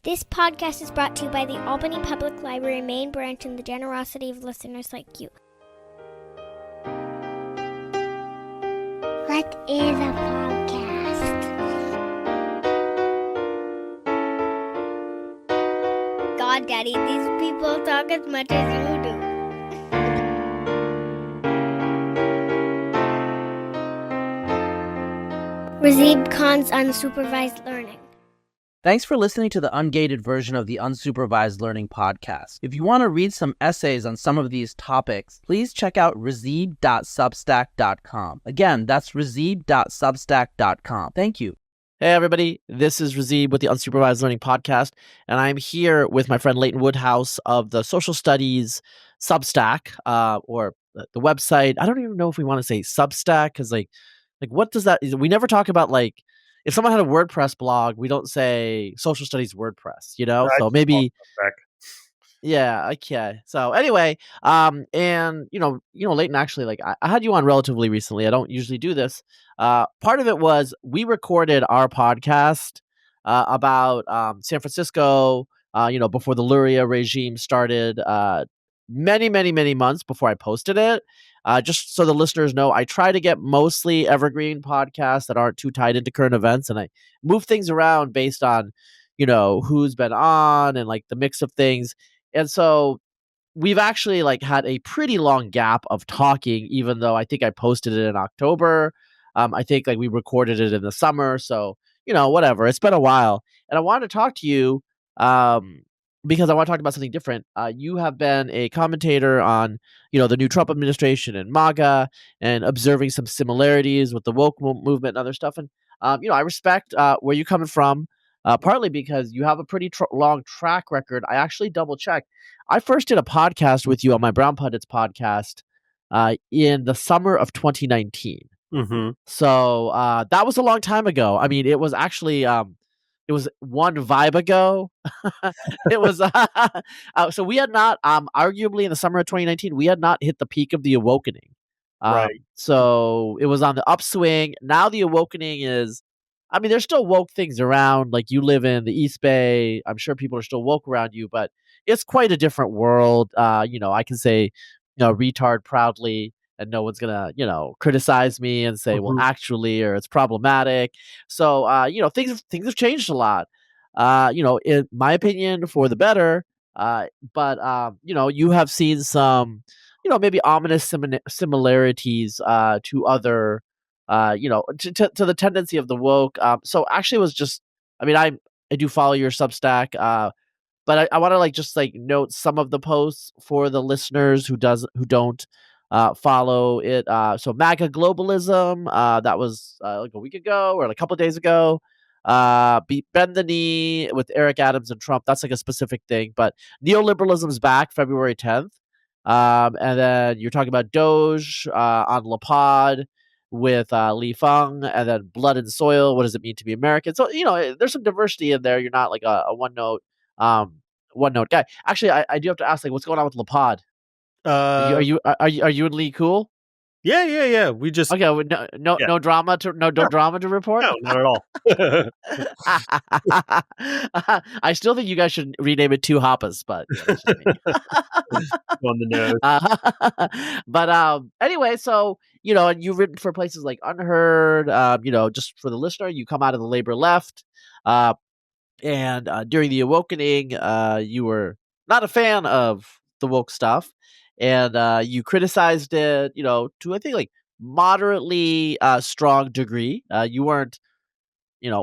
This podcast is brought to you by the Albany Public Library main branch and the generosity of listeners like you. What is a podcast? God, Daddy, these people talk as much as you do. Razib Khan's Unsupervised Learning. Thanks for listening to the ungated version of the Unsupervised Learning podcast. If you want to read some essays on some of these topics, please check out razib.substack.com. Again, that's razib.substack.com. Thank you. Hey everybody, this is Razib with the Unsupervised Learning Podcast, and I'm here with my friend Leighton Woodhouse of the Social Studies Substack, or the website. I don't even know if we want to say Substack, because like what does that? We never talk about if someone had a WordPress blog, we don't say Social Studies WordPress, you know? So maybe, yeah, okay. So anyway, and Leighton, actually, I had you on relatively recently. I don't usually do this. Part of it was we recorded our podcast about San Francisco, before the Luria regime started, many, many, many months before I posted it. Just so the listeners know, I try to get mostly evergreen podcasts that aren't too tied into current events, and I move things around based on, who's been on and the mix of things. And so we've actually had a pretty long gap of talking, even though I think I posted it in October. I think we recorded it in the summer. So, whatever. It's been a while. And I wanted to talk to you because I want to talk about something different. You have been a commentator on, the new Trump administration and MAGA, and observing some similarities with the woke movement and other stuff. And, I respect where you're coming from, partly because you have a pretty long track record. I actually double-checked. I first did a podcast with you on my Brown Pundits podcast in the summer of 2019. Mm-hmm. So that was a long time ago. I mean, it was actually... it was one vibe ago. It was so we had not arguably in the summer of 2019 we had not hit the peak of the awakening. Right. So it was on the upswing. Now the awakening is, there's still woke things around. Like you live in the East Bay, I'm sure people are still woke around you, but it's quite a different world. I can say, retard proudly, and no one's gonna, criticize me and say, well, actually, or it's problematic. So, things have changed a lot. In my opinion, for the better. But you have seen some, maybe ominous similarities to other, to the tendency of the woke. So actually, it was just, I do follow your Substack. But I want to just note some of the posts for the listeners who don't follow it. So MAGA globalism, that was a week ago or a couple of days ago. Bend the knee with Eric Adams and Trump. That's a specific thing. But neoliberalism's back February 10th. And then you're talking about DOGE on LaPod with Lee Fang, and then Blood and Soil. What does it mean to be American? So there's some diversity in there. You're not a one note guy. Actually, I do have to ask, what's going on with LaPod? Are you and Lee cool? Yeah. We just no drama to drama to report. No, not at all. I still think you guys should rename it Two Hoppas, but on the nose. But anyway, so and you've written for places like UnHerd. Just for the listener, you come out of the labor left, and during the awakening, you were not a fan of the woke stuff. And you criticized it, to I think moderately strong degree. You weren't,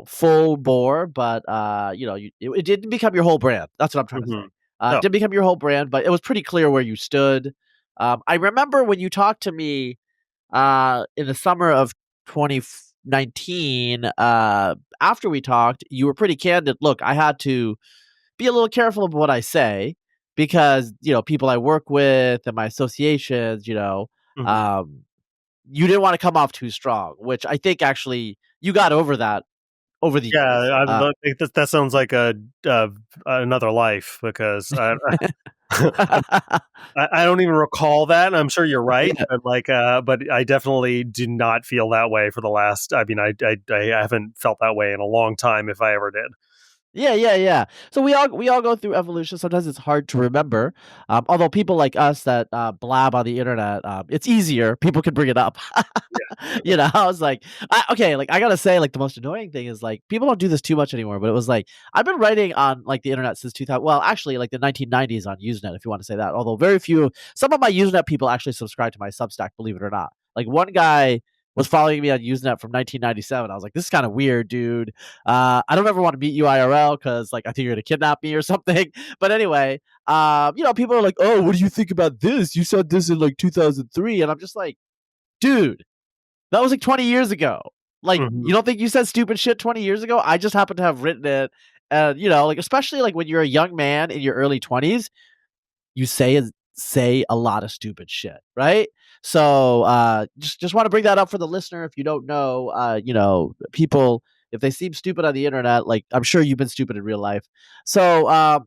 full bore, but it didn't become your whole brand. That's what I'm trying to say. It didn't become your whole brand, but it was pretty clear where you stood. I remember when you talked to me in the summer of 2019. After we talked, you were pretty candid. Look, I had to be a little careful of what I say, because, people I work with and my associations, you didn't want to come off too strong, which I think actually you got over that over the years. I think that sounds like another life, because I don't even recall that. I'm sure you're right, but I definitely do not feel that way for the last. I haven't felt that way in a long time, if I ever did. Yeah. So we all go through evolution. Sometimes it's hard to remember. Although people like us that blab on the internet, it's easier. People can bring it up. I was like, okay, like I gotta say, like the most annoying thing is like people don't do this too much anymore. But it was like I've been writing on like the internet since 2000. Well, actually, like the 1990s on Usenet, if you want to say that. Although very few, some of my Usenet people actually subscribe to my Substack. Believe it or not, like one guy was following me on Usenet from 1997. I was like, this is kind of weird, dude. I don't ever want to meet you IRL because like I think you're gonna kidnap me or something. But anyway, people are like, oh, what do you think about this? You said this in like 2003, and I'm just like, dude, that was like 20 years ago. Like, Mhm. you don't think you said stupid shit 20 years ago? I just happen to have written it. And like especially like when you're a young man in your early 20s, you say a lot of stupid shit, right? So just want to bring that up for the listener. If you don't know, people, if they seem stupid on the internet, like I'm sure you've been stupid in real life. So I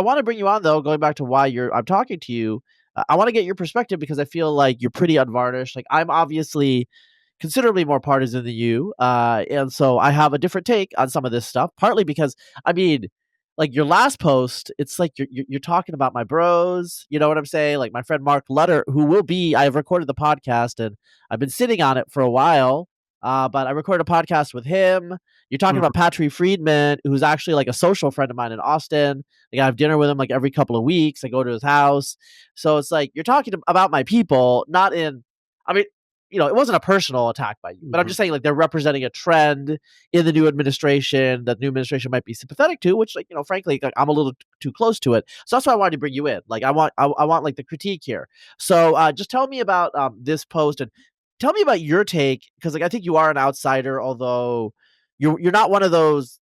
want to bring you on though, going back to why I'm talking to you. I want to get your perspective because I feel like you're pretty unvarnished. Like I'm obviously considerably more partisan than you, and so I have a different take on some of this stuff. Partly because I mean, like your last post, it's like you're talking about my bros. You know what I'm saying? Like my friend Mark Lutter, who will be. I've recorded the podcast and I've been sitting on it for a while. But I recorded a podcast with him. You're talking Mhm. about Patrick Friedman, who's actually like a social friend of mine in Austin. Like I have dinner with him like every couple of weeks. I go to his house. So it's like you're talking about my people, not in. I mean, it wasn't a personal attack by you, but I'm Mhm. just saying like they're representing a trend in the new administration that the new administration might be sympathetic to, which like, frankly, like, I'm a little too close to it. So that's why I wanted to bring you in. Like I want like the critique here. So just tell me about this post and tell me about your take. Cause like, I think you are an outsider, although you're not one of those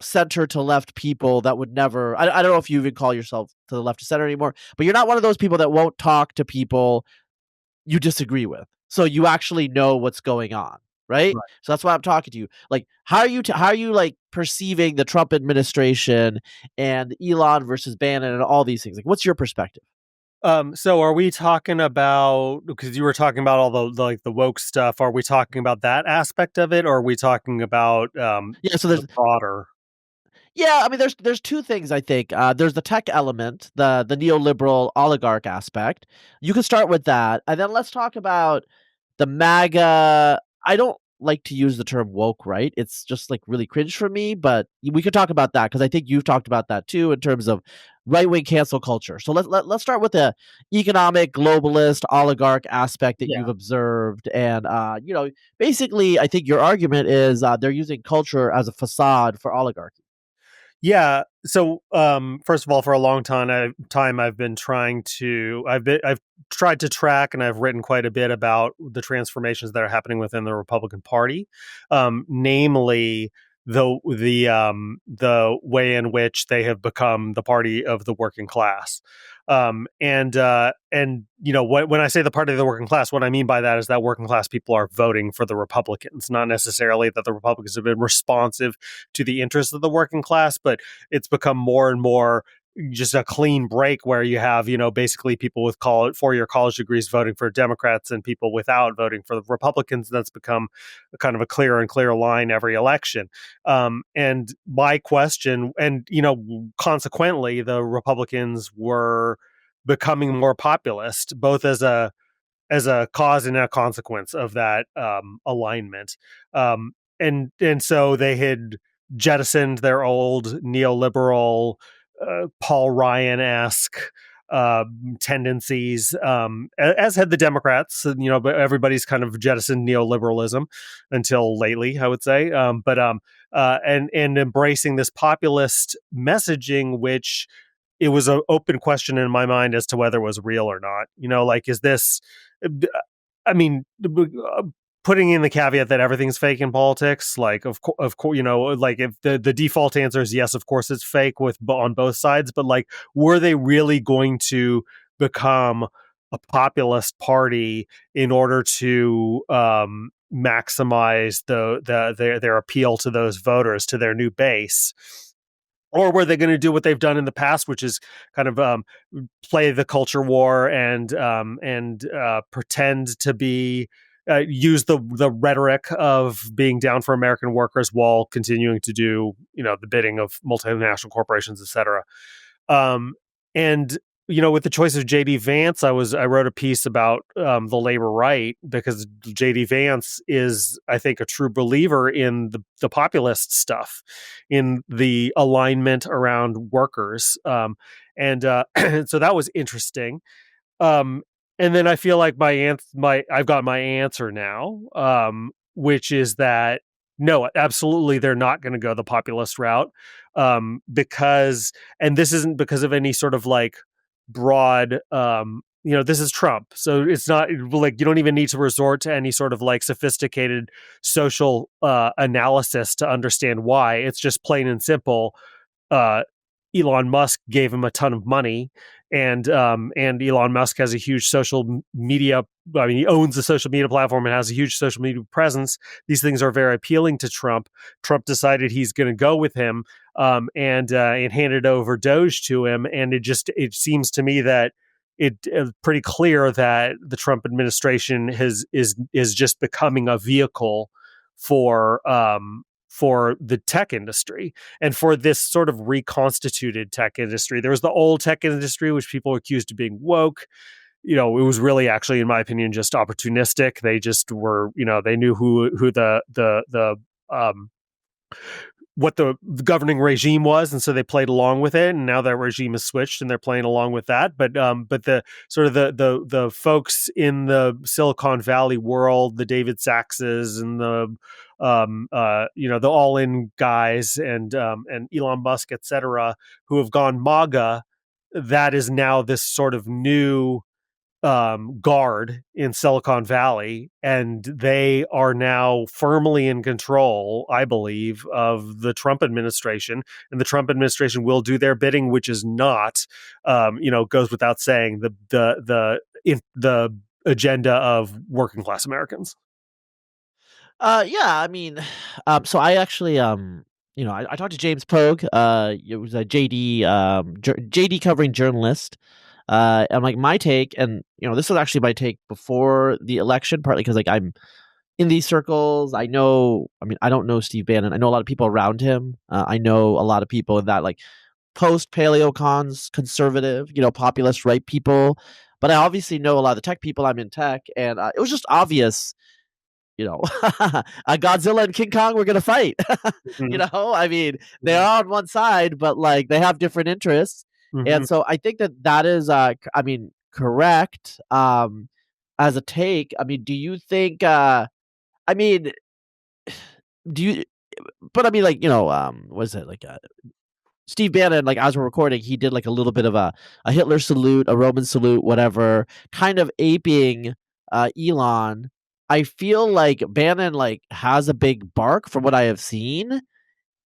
center to left people that would never, I don't know if you even call yourself to the left to center anymore, but you're not one of those people that won't talk to people you disagree with. So you actually know what's going on, right? Right. So that's why I'm talking to you. Like, how are you like perceiving the Trump administration and Elon versus Bannon and all these things? Like, what's your perspective? So are we talking about, because you were talking about all like the woke stuff? Are we talking about that aspect of it, or are we talking about Yeah. So the broader? yeah, I mean, there's two things I think. There's the tech element, the neoliberal oligarch aspect. You can start with that, and then let's talk about the MAGA. I don't like to use the term woke, right? It's just like really cringe for me, but we could talk about that because I think you've talked about that too in terms of right wing cancel culture. So let's start with the economic globalist oligarch aspect that Yeah. you've observed, and basically, I think your argument is they're using culture as a facade for oligarchy. Yeah. So, first of all, for a long time, I've been I've tried to track, and I've written quite a bit about the transformations that are happening within the Republican Party, namely the way in which they have become the party of the working class. And when I say the party of the working class, what I mean by that is that working class people are voting for the Republicans, not necessarily that the Republicans have been responsive to the interests of the working class, but it's become more and more just a clean break where you have, basically people with 4-year college degrees voting for Democrats and people without voting for the Republicans. That's become a kind of a clearer and clearer line every election. And my question, and, consequently, the Republicans were becoming more populist, both as a cause and a consequence of that alignment. And so they had jettisoned their old neoliberal, Paul Ryan-esque tendencies, as had the Democrats. But everybody's kind of jettisoned neoliberalism until lately, I would say. And embracing this populist messaging, which it was an open question in my mind as to whether it was real or not. Like, is this? I mean, putting in the caveat that everything's fake in politics, like of course, like if the default answer is yes, of course it's fake on both sides. But like, were they really going to become a populist party in order to maximize their appeal to those voters, to their new base? Or were they going to do what they've done in the past, which is kind of play the culture war and pretend to be use the rhetoric of being down for American workers while continuing to do, the bidding of multinational corporations, et cetera. And with the choice of J.D. Vance, I wrote a piece about the labor right, because J.D. Vance is, I think, a true believer in the populist stuff, in the alignment around workers, and so that was interesting. And then I feel like I've got my answer now, which is that no, absolutely, they're not going to go the populist route, because, and this isn't because of any sort of like broad, this is Trump, so it's not like you don't even need to resort to any sort of like sophisticated social analysis to understand why. It's just plain and simple. Elon Musk gave him a ton of money, and Elon Musk has a huge social media. I mean, he owns a social media platform and has a huge social media presence. These things are very appealing to Trump. Trump decided he's going to go with him, and handed over DOGE to him. And it seems to me that it's pretty clear that the Trump administration is just becoming a vehicle for the tech industry, and for this sort of reconstituted tech industry. There was the old tech industry, which people accused of being woke. It was really, actually, in my opinion, just opportunistic. They just were, they knew who the what the governing regime was, and so they played along with it. And now that regime has switched, and they're playing along with that. But the sort of the folks in the Silicon Valley world, the David Saxes and the the all-in guys, and Elon Musk, et cetera, who have gone MAGA, that is now this sort of new guard in Silicon Valley, and they are now firmly in control, I believe, of the Trump administration, and the Trump administration will do their bidding, which is not, goes without saying, the agenda of working class Americans. Yeah, I mean, so I actually, I talked to James Pogue. It was a JD covering journalist. And like my take, and this was actually my take before the election, partly because like I'm in these circles. I don't know Steve Bannon. I know a lot of people around him. I know a lot of people in that like post paleocons, conservative, populist right people. But I obviously know a lot of the tech people. I'm in tech, and it was just obvious. Godzilla and King Kong were gonna fight. Mm-hmm. I mean, they are on one side, but like they have different interests. Mm-hmm. And so I think that is correct as a take. I mean, do you think do you but I mean, like, what is it, like Steve Bannon, like as we're recording, he did like a little bit of a Hitler salute, a Roman salute, whatever, kind of aping Elon. I feel like Bannon like has a big bark from what I have seen.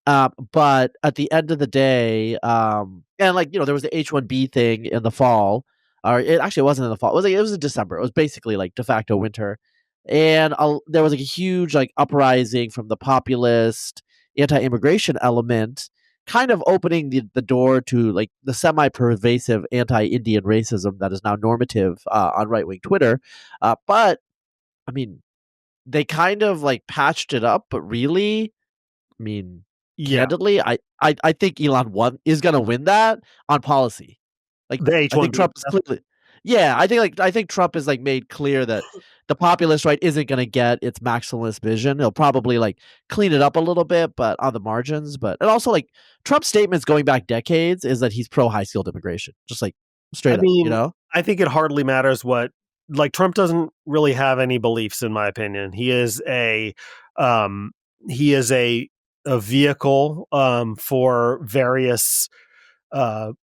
But at the end of the day, and like, there was the H-1B thing in the fall, or it actually wasn't in the fall. It was in December. It was basically like de facto winter. And there was like a huge like uprising from the populist anti-immigration element, kind of opening the door to like the semi-pervasive anti-Indian racism that is now normative on right-wing Twitter. But I mean, they kind of like patched it up, but really, I mean, candidly, I think Elon is going to win that on policy. Like the H-1B. I think Trump is clearly, yeah. I think Trump has like made clear that the populist right isn't going to get its maximalist vision. He'll probably like clean it up a little bit, but on the margins. But and also like Trump's statements going back decades is that he's pro high skilled immigration, just like straight up. I think it hardly matters what. Like Trump doesn't really have any beliefs, in my opinion. He is a vehicle for various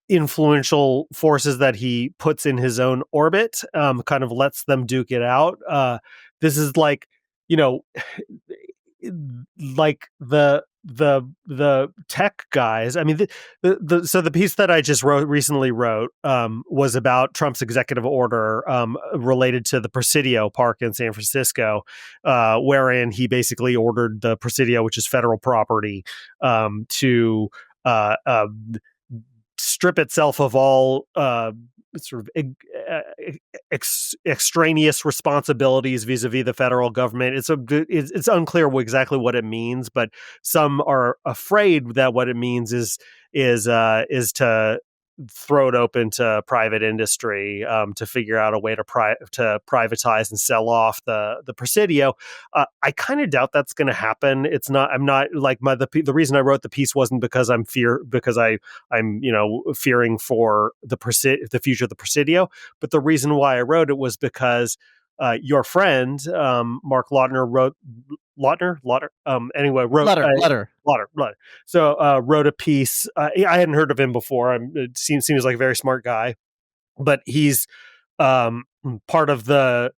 influential forces that he puts in his own orbit, kind of lets them duke it out. This is like, like the tech guys. I mean, so the piece that I just recently wrote was about Trump's executive order related to the Presidio Park in San Francisco, wherein he basically ordered the Presidio, which is federal property, to strip itself of all sort of extraneous responsibilities vis-a-vis the federal government. It's unclear exactly what it means, but some are afraid that what it means is to throw it open to private industry, to figure out a way to privatize and sell off the Presidio. I kind of doubt that's going to happen. It's not. I'm not like the reason I wrote the piece wasn't because I'm fearing for the future of the Presidio, but the reason why I wrote it was because your friend Mark Lautner wrote Lauder. So wrote a piece. I hadn't heard of him before. It seems like a very smart guy, but he's part of the.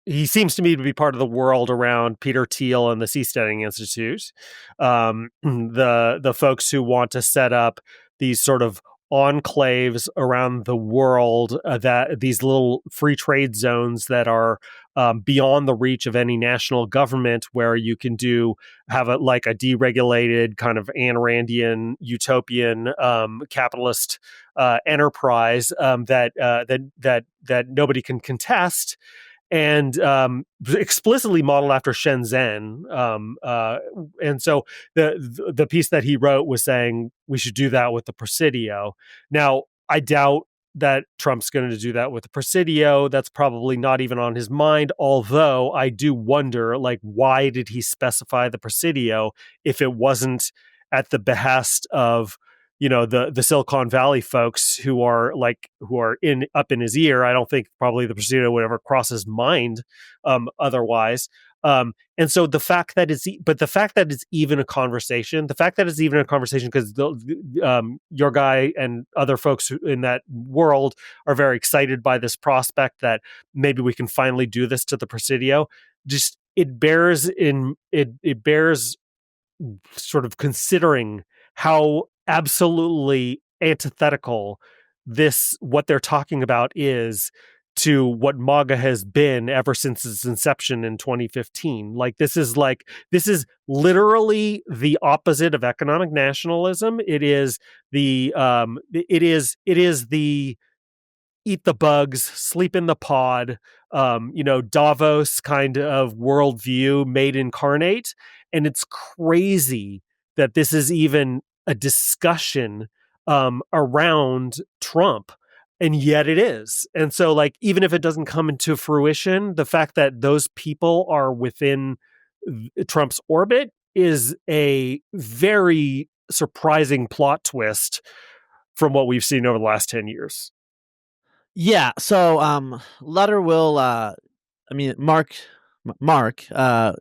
He seems to me to be part of the world around Peter Thiel and the Seasteading Institute, the folks who want to set up these sort of enclaves around the world, that these little free trade zones that are beyond the reach of any national government, where you can have a deregulated kind of Ayn Randian utopian capitalist enterprise that nobody can contest, and explicitly modeled after Shenzhen. And so the piece that he wrote was saying we should do that with the Presidio. Now, I doubt that Trump's going to do that with the Presidio. That's probably not even on his mind, although I do wonder, why did he specify the Presidio if it wasn't at the behest of the Silicon Valley folks who are up in his ear? I don't think probably the Presidio would ever cross his mind otherwise. And so the fact that it's even a conversation, because your guy and other folks in that world are very excited by this prospect that maybe we can finally do this to the Presidio. Just it bears sort of considering how absolutely antithetical what they're talking about is to what MAGA has been ever since its inception in 2015. This is literally the opposite of economic nationalism. It is the eat the bugs, sleep in the pod, Davos kind of worldview made incarnate. And it's crazy that this is even a discussion around Trump. And yet it is. And so even if it doesn't come into fruition, the fact that those people are within Trump's orbit is a very surprising plot twist from what we've seen over the last 10 years. Yeah. So Letter will Mark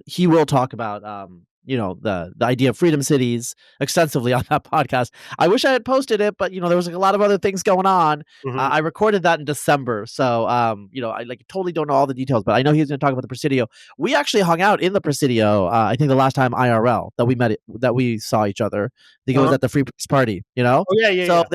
he will talk about the idea of freedom cities extensively on that podcast. I wish I had posted it, but there was a lot of other things going on. Mm-hmm. I recorded that in December, so I totally don't know all the details, but I know he's going to talk about the Presidio. We actually hung out in the Presidio. I think the last time IRL that we saw each other. I think it was at the Free Press Party. Oh yeah. So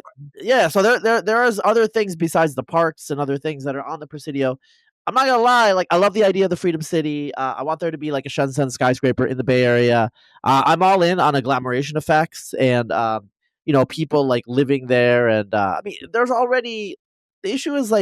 so there is other things besides the parks and other things that are on the Presidio. I'm not gonna lie, I love the idea of the Freedom City. I want there to be a Shenzhen skyscraper in the Bay Area. I'm all in on agglomeration effects and people living there. And there's already the issue is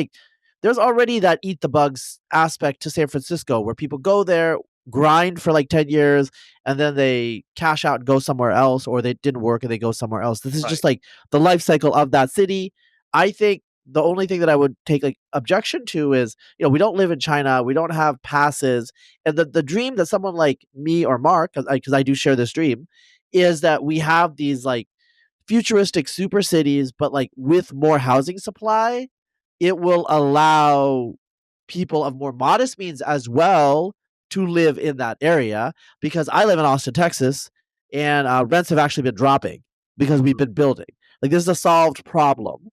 there's already that eat the bugs aspect to San Francisco where people go there, grind for 10 years, and then they cash out and go somewhere else, or they didn't work and they go somewhere else. This is just the life cycle of that city. I think the only thing that I would take objection to is, we don't live in China. We don't have passes. And the dream that someone like me or Mark, because I do share this dream, is that we have these futuristic super cities, but with more housing supply, it will allow people of more modest means as well to live in that area. Because I live in Austin, Texas, and rents have actually been dropping because we've been building. This is a solved problem.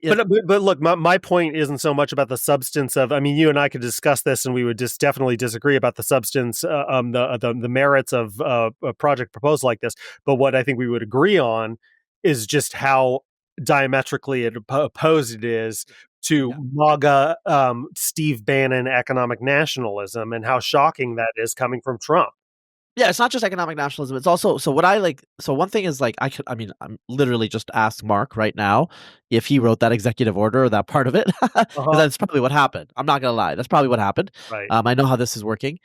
But look, my point isn't so much about the substance of. You and I could discuss this, and we would just definitely disagree about the substance, the merits of a project proposal like this. But what I think we would agree on is just how diametrically opposed it is to MAGA, Steve Bannon economic nationalism, and how shocking that is coming from Trump. Yeah, it's not just economic nationalism. It's also so one thing is like I'm literally just ask Mark right now if he wrote that executive order or that part of it because that's probably what happened. I'm not gonna lie, that's probably what happened. Right. I know how this is working.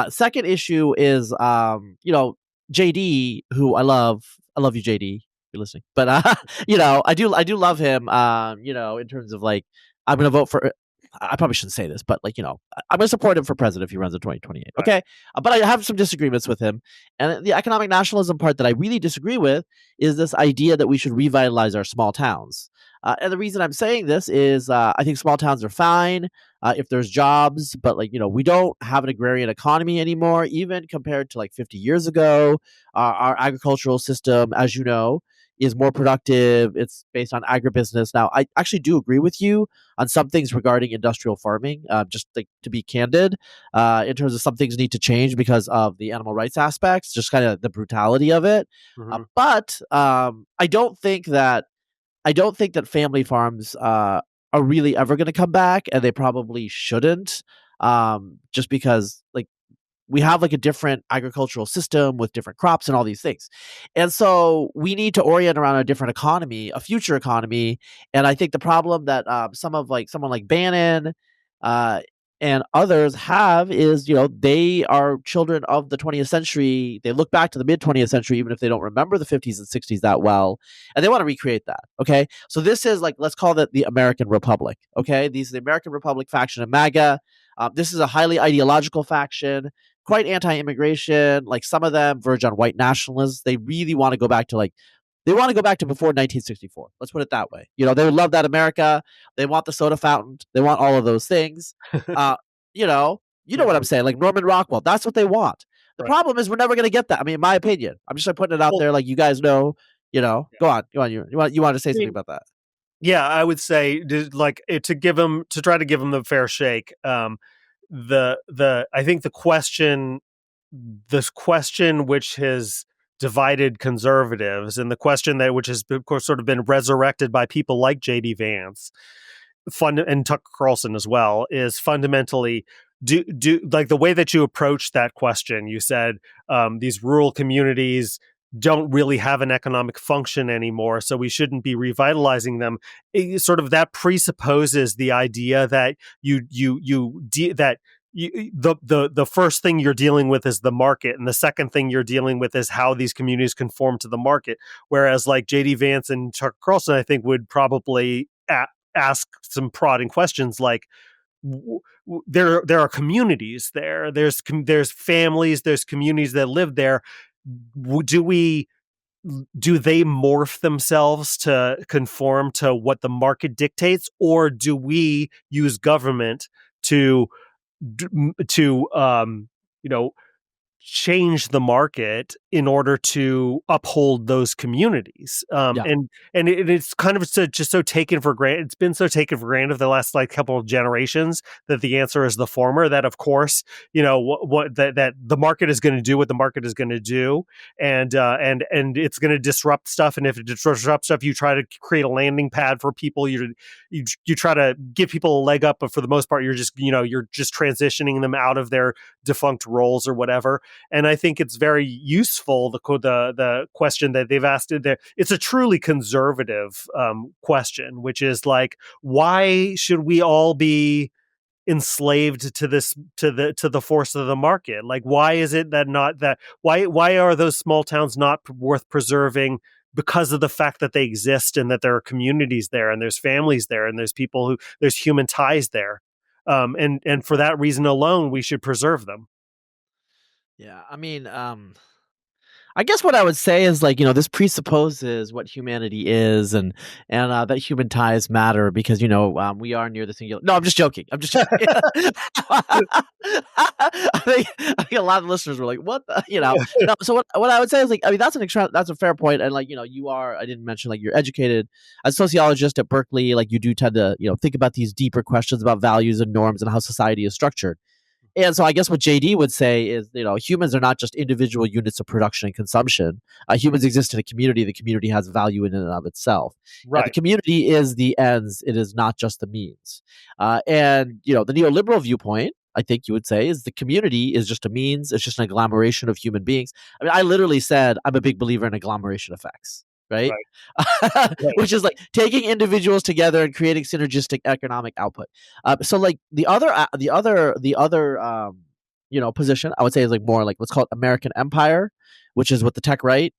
Second issue is JD, who I love you, JD, if you're listening, but I do love him. In terms of like I'm gonna vote for. I probably shouldn't say this, but I'm going to support him for president if he runs in 2028. Right. Okay. But I have some disagreements with him. And the economic nationalism part that I really disagree with is this idea that we should revitalize our small towns. And the reason I'm saying this is I think small towns are fine if there's jobs, but we don't have an agrarian economy anymore, even compared to 50 years ago. Our agricultural system, as you know, is more productive. It's based on agribusiness. Now, I actually do agree with you on some things regarding industrial farming, just to be candid, in terms of some things need to change because of the animal rights aspects, just kind of the brutality of it. But I don't think that family farms are really ever going to come back, and they probably shouldn't, just because we have a different agricultural system with different crops and all these things. And so we need to orient around a different economy, a future economy. And I think the problem that someone like Bannon and others have is, they are children of the 20th century. They look back to the mid 20th century, even if they don't remember the 50s and 60s that well, and they want to recreate that. Okay. So this is let's call it the American Republic. Okay. These are the American Republic faction of MAGA. This is a highly ideological faction, quite anti-immigration. Some of them verge on white nationalists. They really want to go back to before 1964. Let's put it that way. They would love that America. They want the soda fountain. They want all of those things. You know what I'm saying? Norman Rockwell. That's what they want. The problem is we're never going to get that. I mean, in my opinion, I'm just putting it out there. You guys know. Go on. You want to say something about that? Yeah, I would say to try to give them the fair shake. I think this question which has divided conservatives, and the question which has of course sort of been resurrected by people like J.D. Vance and Tucker Carlson as well, is fundamentally do the way that you approach that question. You said these rural communities don't really have an economic function anymore, so we shouldn't be revitalizing them. That presupposes the idea that the first thing you're dealing with is the market, and the second thing you're dealing with is how these communities conform to the market. Whereas J.D. Vance and Tucker Carlson, I think, would probably ask some prodding questions like, there are communities there. There's families. There's communities that live there. Do they morph themselves to conform to what the market dictates, or do we use government to change the market in order to uphold those communities? And it's kind of just so taken for granted. It's been so taken for granted the last couple of generations that the answer is the former. That of course, that the market is going to do what the market is going to do, and it's going to disrupt stuff. And if it disrupts stuff, you try to create a landing pad for people. You try to give people a leg up, but for the most part, you're just transitioning them out of their defunct roles or whatever. And I think it's very useful, the question that they've asked there. It's a truly conservative question, which is why should we all be enslaved to the force of the market? Why is it that why are those small towns not worth preserving? Because of the fact that they exist, and that there are communities there, and there's families there, and there's human ties there. And for that reason alone, we should preserve them. Yeah, I mean, I guess what I would say is this presupposes what humanity is, and that human ties matter because we are near the singular. No, I'm just joking. I think a lot of listeners were like, "What?" No, so what I would say is that's that's a fair point, and you are. I didn't mention you're educated as a sociologist at Berkeley. You do tend to think about these deeper questions about values and norms and how society is structured. And so I guess what JD would say is, humans are not just individual units of production and consumption. Humans exist in a community. The community has value in and of itself. Right. And the community is the ends. It is not just the means. And, the neoliberal viewpoint, I think you would say, is the community is just a means. It's just an agglomeration of human beings. I mean, I literally said I'm a big believer in agglomeration effects, right? Right. Which is like taking individuals together and creating synergistic economic output. So like the other position I would say is like more like, let's call it American empire, which is what the tech right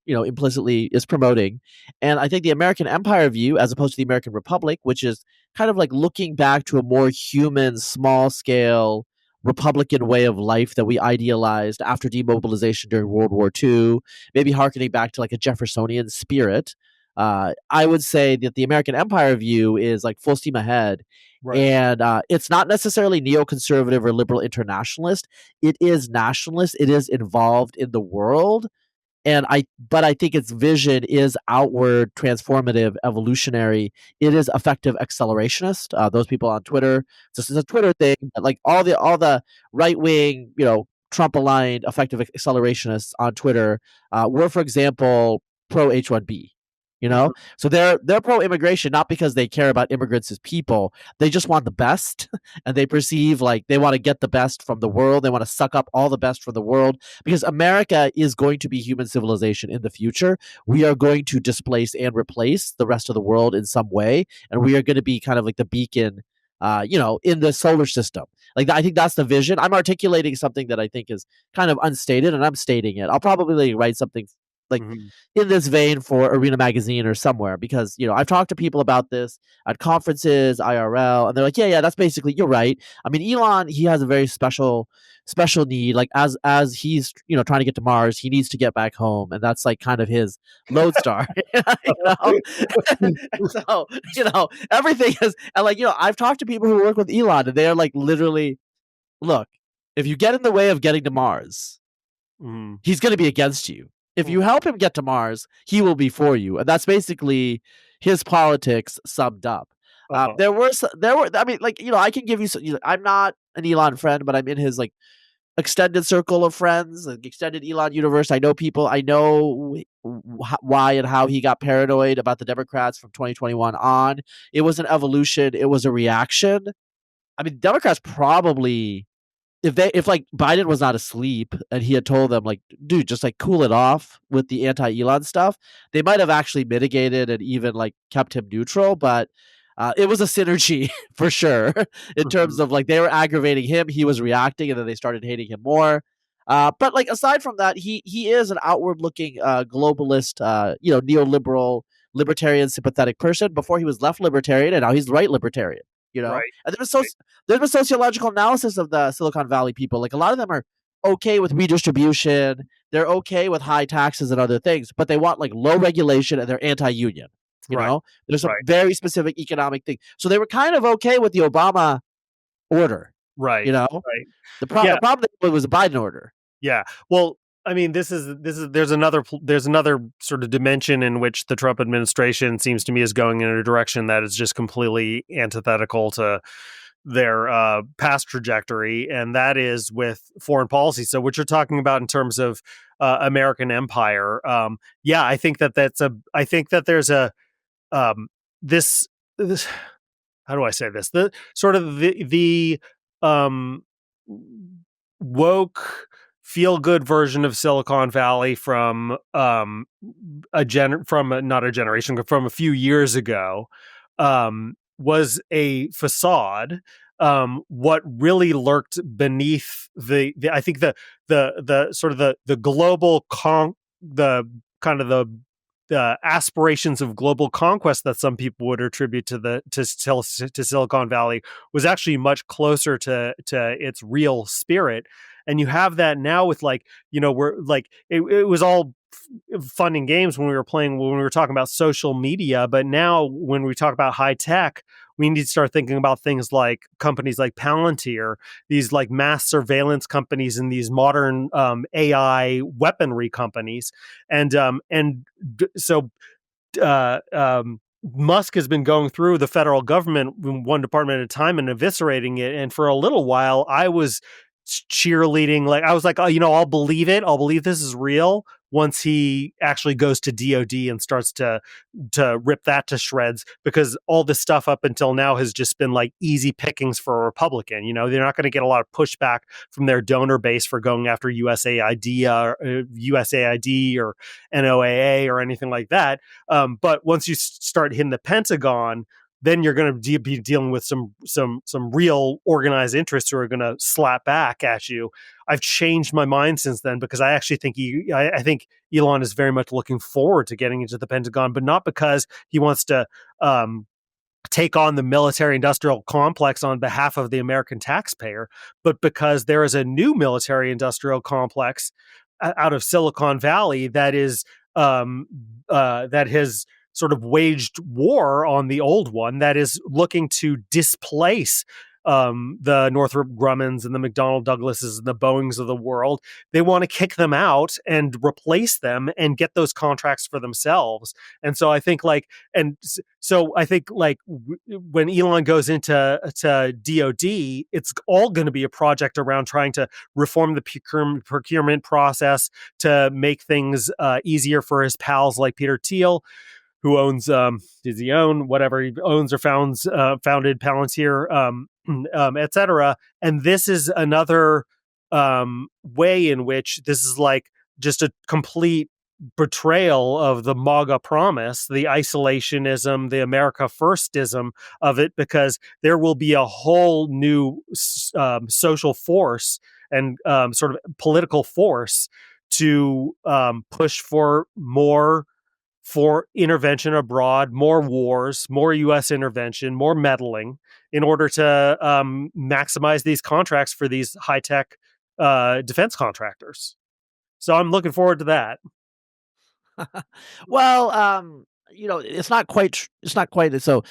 implicitly is promoting. And I think the American empire view, as opposed to the American republic, which is kind of like looking back to a more human, small scale republican way of life that we idealized after demobilization during World War II, maybe harkening back to like a Jeffersonian spirit. I would say that the American empire view is like full steam ahead. Right. And it's not necessarily neoconservative or liberal internationalist. It is nationalist. It is involved in the world. But I think its vision is outward, transformative, evolutionary. It is effective accelerationist. Those people on Twitter, it's a Twitter thing, but like all the right wing, Trump aligned effective accelerationists on Twitter were, for example, pro H1B. So they're pro immigration, not because they care about immigrants as people. They just want the best, and they perceive like they want to get the best from the world. They want to suck up all the best from the world, because America is going to be human civilization in the future. We are going to displace and replace the rest of the world in some way, and we are going to be kind of like the beacon, in the solar system. Like, I think that's the vision. I'm articulating something that I think is kind of unstated, and I'm stating it. I'll probably write something like in this vein for Arena Magazine or somewhere, because I've talked to people about this at conferences, IRL, and they're like, yeah, that's basically, you're right. I mean, Elon, he has a very special need. Like as he's trying to get to Mars, he needs to get back home, and that's like kind of his lodestar. So everything is, and like I've talked to people who work with Elon, and they're like, literally, look, if you get in the way of getting to Mars, he's going to be against you. If you help him get to Mars, he will be for you. And that's basically his politics summed up. There were, I mean, like, I can give you, I'm not an Elon friend, but I'm in his like extended circle of friends, like extended Elon universe. I know people, I know why and how he got paranoid about the Democrats from 2021 on. It was an evolution. It was a reaction. I mean, Democrats probably, if like Biden was not asleep and he had told them like, dude, just like cool it off with the anti-Elon stuff, they might have actually mitigated and even like kept him neutral. But it was a synergy for sure in terms of like they were aggravating him, he was reacting, and then they started hating him more. But like aside from that, he is an outward looking globalist, neoliberal, libertarian, sympathetic person. Before he was left libertarian, and now he's right libertarian. Right. And there's been sociological analysis of the Silicon Valley people. Like a lot of them are okay with redistribution. They're okay with high taxes and other things, but they want like low regulation, and they're anti-union. There's some very specific economic thing. So they were kind of okay with the Obama order. Right. The problem was the Biden order. Yeah. Well, I mean, there's another sort of dimension in which the Trump administration seems to me is going in a direction that is just completely antithetical to their past trajectory, and that is with foreign policy. So what you're talking about in terms of American empire, I think that there's a this how do I say this? The sort of the woke feel good version of Silicon Valley from not a generation, but from a few years ago, was a facade. What really lurked beneath I think the sort of the global the aspirations of global conquest that some people would attribute to Silicon Valley was actually much closer to its real spirit. And you have that now with we're like, it was all fun and games when we were talking about social media. But now when we talk about high tech, we need to start thinking about things like companies like Palantir, these like mass surveillance companies, and these modern AI weaponry companies. So Musk has been going through the federal government one department at a time and eviscerating it. And for a little while, I was cheerleading. Like I was like, I'll believe it. I'll believe this is real once he actually goes to DOD and starts to rip that to shreds, because all this stuff up until now has just been like easy pickings for a Republican. They're not going to get a lot of pushback from their donor base for going after USAID or NOAA or anything like that. But once you start hitting the Pentagon, then you're going to be dealing with some real organized interests who are going to slap back at you. I've changed my mind since then, because I actually think I think Elon is very much looking forward to getting into the Pentagon, but not because he wants to take on the military-industrial complex on behalf of the American taxpayer, but because there is a new military-industrial complex out of Silicon Valley that has sort of waged war on the old one, that is looking to displace the Northrop Grummans and the McDonnell Douglases and the Boeings of the world. They want to kick them out and replace them and get those contracts for themselves. And so I think when Elon goes into DOD, it's all going to be a project around trying to reform the procurement process to make things easier for his pals like Peter Thiel, who owns, does he own whatever he owns or founded Palantir, etc. And this is another way in which this is like just a complete betrayal of the MAGA promise, the isolationism, the America Firstism of it, because there will be a whole new social force and sort of political force to push for intervention abroad, more wars, more U.S. intervention, more meddling, in order to maximize these contracts for these high-tech defense contractors. So I'm looking forward to that. Well, it's not quite. So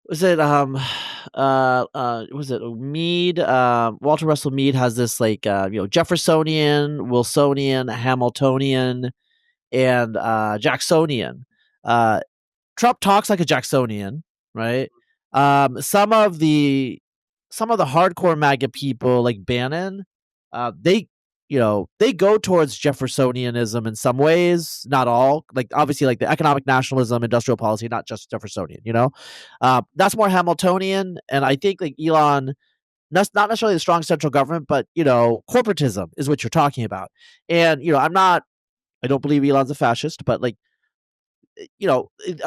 was it? Was it Mead? Walter Russell Mead has this Jeffersonian, Wilsonian, Hamiltonian, and Jacksonian. Trump talks like a Jacksonian, right? Some of the hardcore MAGA people like Bannon, they go towards Jeffersonianism in some ways, not all. Like obviously, like the economic nationalism, industrial policy, not just Jeffersonian. That's more Hamiltonian, and I think like Elon. Not necessarily the strong central government, but corporatism is what you're talking about. And I don't believe Elon's a fascist, but a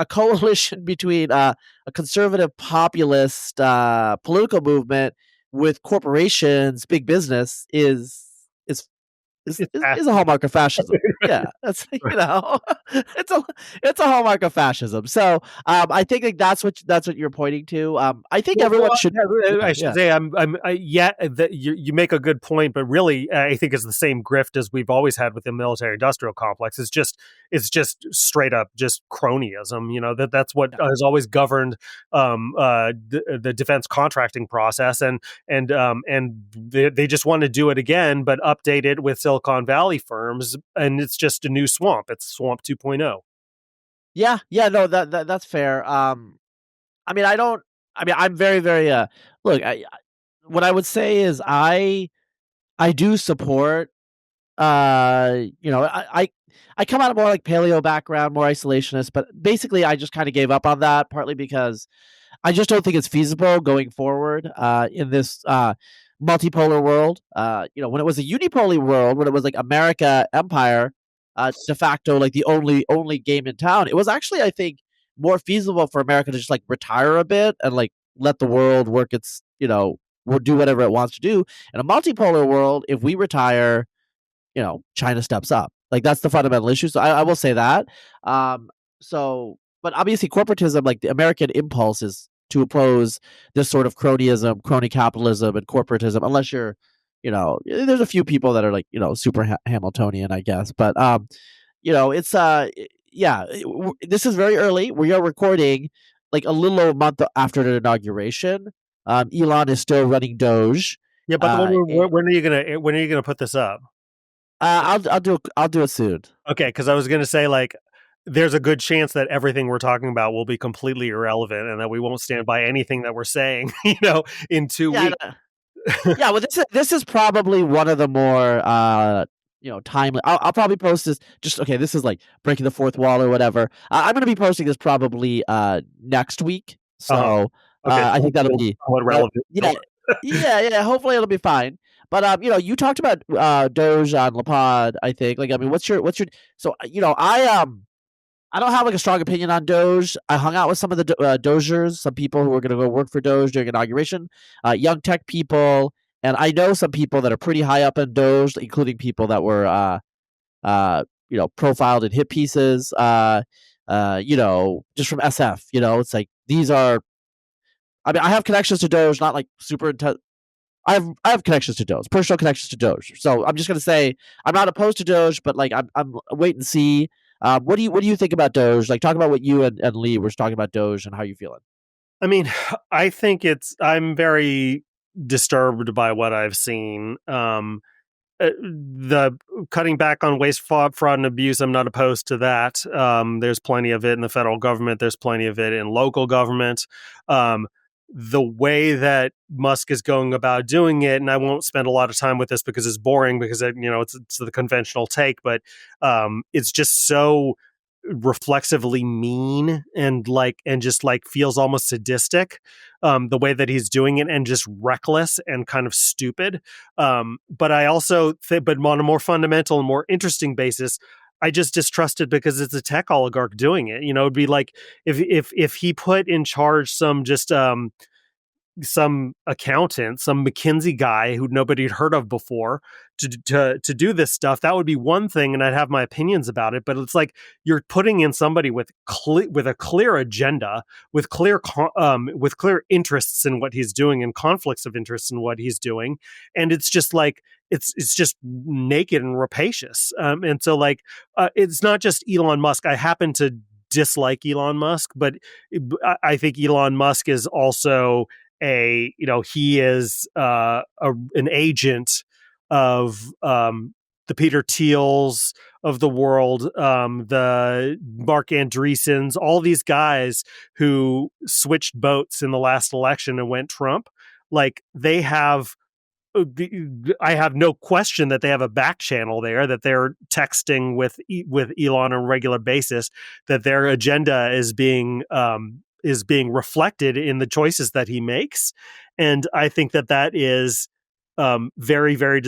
coalition between a conservative populist political movement with corporations, big business is a hallmark of fascism. Yeah, that's it's a hallmark of fascism. So I think that's what you're pointing to. I think everyone should. I should say you make a good point, but really I think it's the same grift as we've always had with the military-industrial complex. It's just straight up just cronyism. That's what has always governed the defense contracting process, and they just want to do it again, but update it with Silicon Valley firms, and it's just a new swamp. It's Swamp 2.0. Yeah, no, that's fair. I'm very, very look. What I would say is I do support. I come out of more like paleo background, more isolationist, but basically I just kind of gave up on that, partly because I just don't think it's feasible going forward in this multipolar world. When it was a unipolar world, when it was like America empire, de facto like the only game in town, it was actually, I think, more feasible for America to just like retire a bit and like let the world work its will do whatever it wants to do. In a multipolar world, if we retire, China steps up. Like that's the fundamental issue. So I will say that. But obviously corporatism, like the American impulse is to oppose this sort of cronyism, crony capitalism, and corporatism, unless you're, there's a few people that are like, super Hamiltonian, I guess. But, it's, this is very early. We are recording like a little over a month after the inauguration. Elon is still running DOGE. Yeah, but when are you gonna put this up? I'll do it soon. Okay, because I was gonna say like, there's a good chance that everything we're talking about will be completely irrelevant and that we won't stand by anything that we're saying, in 2 weeks. Yeah, well, this is probably one of the more timely. I'll probably post this. Okay, this is like breaking the fourth wall or whatever. I'm going to be posting this probably next week. Uh-huh. So Okay, I think that'll be somewhat relevant. yeah, yeah. Hopefully it'll be fine. But you talked about Doge on Lapod. I think I mean, what's your so I don't have like a strong opinion on Doge. I hung out with some of the Dogers, some people who were going to go work for Doge during inauguration, young tech people, and I know some people that are pretty high up in Doge, including people that were profiled in hit pieces. Just from SF. It's like these are. I mean, I have connections to Doge, not like super intense. I have connections to Doge, personal connections to Doge. So I'm just gonna say I'm not opposed to Doge, but like I'm wait and see. What do you think about Doge? Like, talk about what you and Lee were talking about Doge and how you feeling. I mean, I think I'm very disturbed by what I've seen. The cutting back on waste, fraud, and abuse, I'm not opposed to that. There's plenty of it in the federal government. There's plenty of it in local government. The way that Musk is going about doing it, and I won't spend a lot of time with this because it's boring, because it's the conventional take, but it's just so reflexively mean and just feels almost sadistic, the way that he's doing it, and just reckless and kind of stupid. But I also think, but on a more fundamental and more interesting basis, I just distrust it because it's a tech oligarch doing it. It'd be like if he put in charge some accountant, some McKinsey guy who nobody had heard of before to do this stuff. That would be one thing, and I'd have my opinions about it. But it's like you're putting in somebody with a clear agenda, with clear interests in what he's doing, and conflicts of interest in what he's doing, and it's just like it's just naked and rapacious. And so it's not just Elon Musk. I happen to dislike Elon Musk, but I think Elon Musk is also he is an agent of the Peter Thiels of the world, the Mark Andreessens, all these guys who switched boats in the last election and went Trump. Like, they have, I have no question that they have a back channel there, that they're texting with Elon on a regular basis, that their agenda is being reflected in the choices that he makes. And I think that is very, very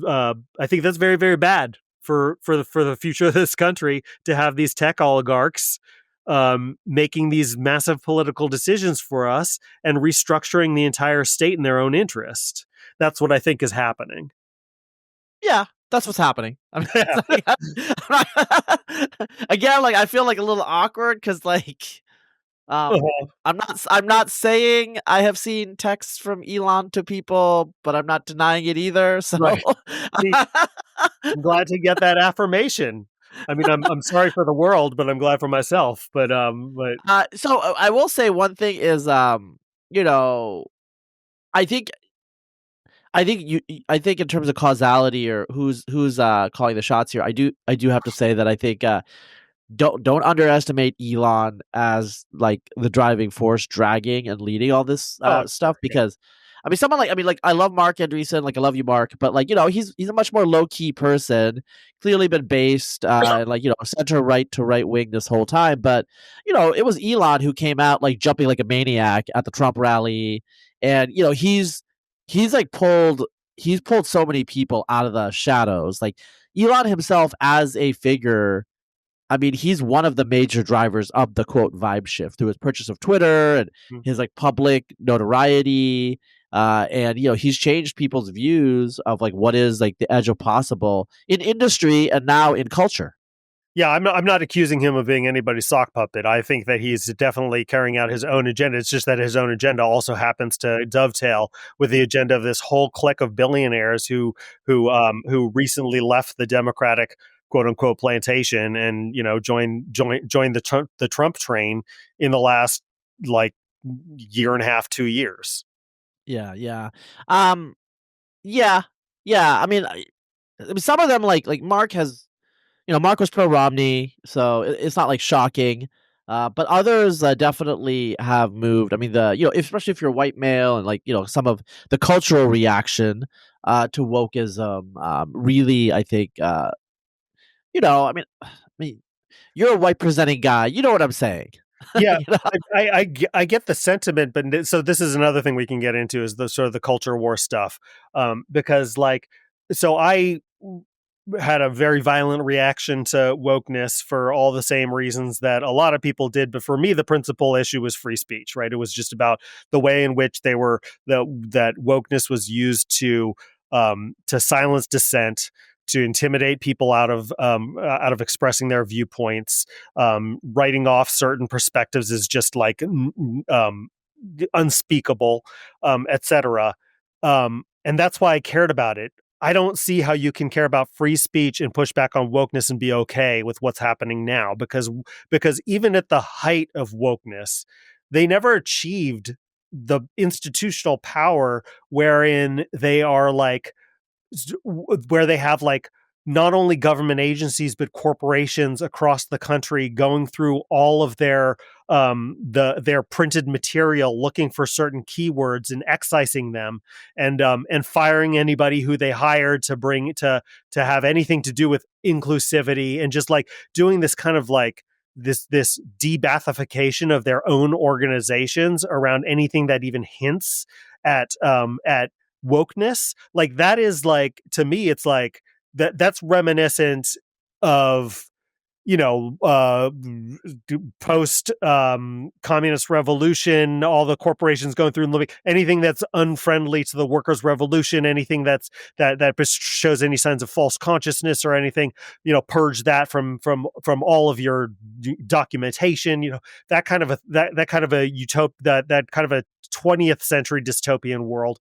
I think that's very, very bad for the future of this country, to have these tech oligarchs making these massive political decisions for us and restructuring the entire state in their own interest. That's what I think is happening. Yeah, that's what's happening. I mean, again, I feel like a little awkward because I'm not saying I have seen texts from Elon to people, but I'm not denying it either. So right. I'm glad to get that affirmation. I mean, I'm sorry for the world, but I'm glad for myself. But so I will say one thing is, I think in terms of causality, or who's calling the shots here, I do have to say that I think don't underestimate Elon as the driving force, dragging and leading all this stuff, because I mean, someone I love Mark Andreessen, I love you, Mark, but he's a much more low key person, clearly been based center right to right wing this whole time, but it was Elon who came out jumping like a maniac at the Trump rally, and he's pulled so many people out of the shadows. Elon himself as a figure, I mean, he's one of the major drivers of the quote vibe shift through his purchase of Twitter and his public notoriety. And he's changed people's views of what is the edge of possible in industry and now in culture. Yeah, I'm not accusing him of being anybody's sock puppet. I think that he's definitely carrying out his own agenda. It's just that his own agenda also happens to dovetail with the agenda of this whole clique of billionaires who recently left the Democratic quote unquote plantation and joined the Trump train in the last year and a half, 2 years. Yeah. I mean, some of them like Mark has. Mark was pro Romney, so it's not shocking. But others definitely have moved. I mean, especially if you're a white male, and some of the cultural reaction to wokeism, really, I think, I mean, you're a white presenting guy. You know what I'm saying? Yeah, You know? I get the sentiment, but so this is another thing we can get into is the sort of the culture war stuff, because so I had a very violent reaction to wokeness for all the same reasons that a lot of people did. But for me, the principal issue was free speech, right? It was just about the way in which that wokeness was used to silence dissent, to intimidate people out of expressing their viewpoints, writing off certain perspectives as just unspeakable, etc. And that's why I cared about it. I don't see how you can care about free speech and push back on wokeness and be okay with what's happening now, because even at the height of wokeness, they never achieved the institutional power wherein they are where they have not only government agencies but corporations across the country going through all of their printed material, looking for certain keywords and excising them, and firing anybody who they hired to have anything to do with inclusivity, and just doing this kind of this de-Bathification of their own organizations around anything that even hints at wokeness. That is to me, it's that's reminiscent of post communist revolution, all the corporations going through and living anything that's unfriendly to the workers' revolution, anything that shows any signs of false consciousness or anything, purge that from all of your documentation, that kind of a utopia, that kind of a 20th century dystopian world.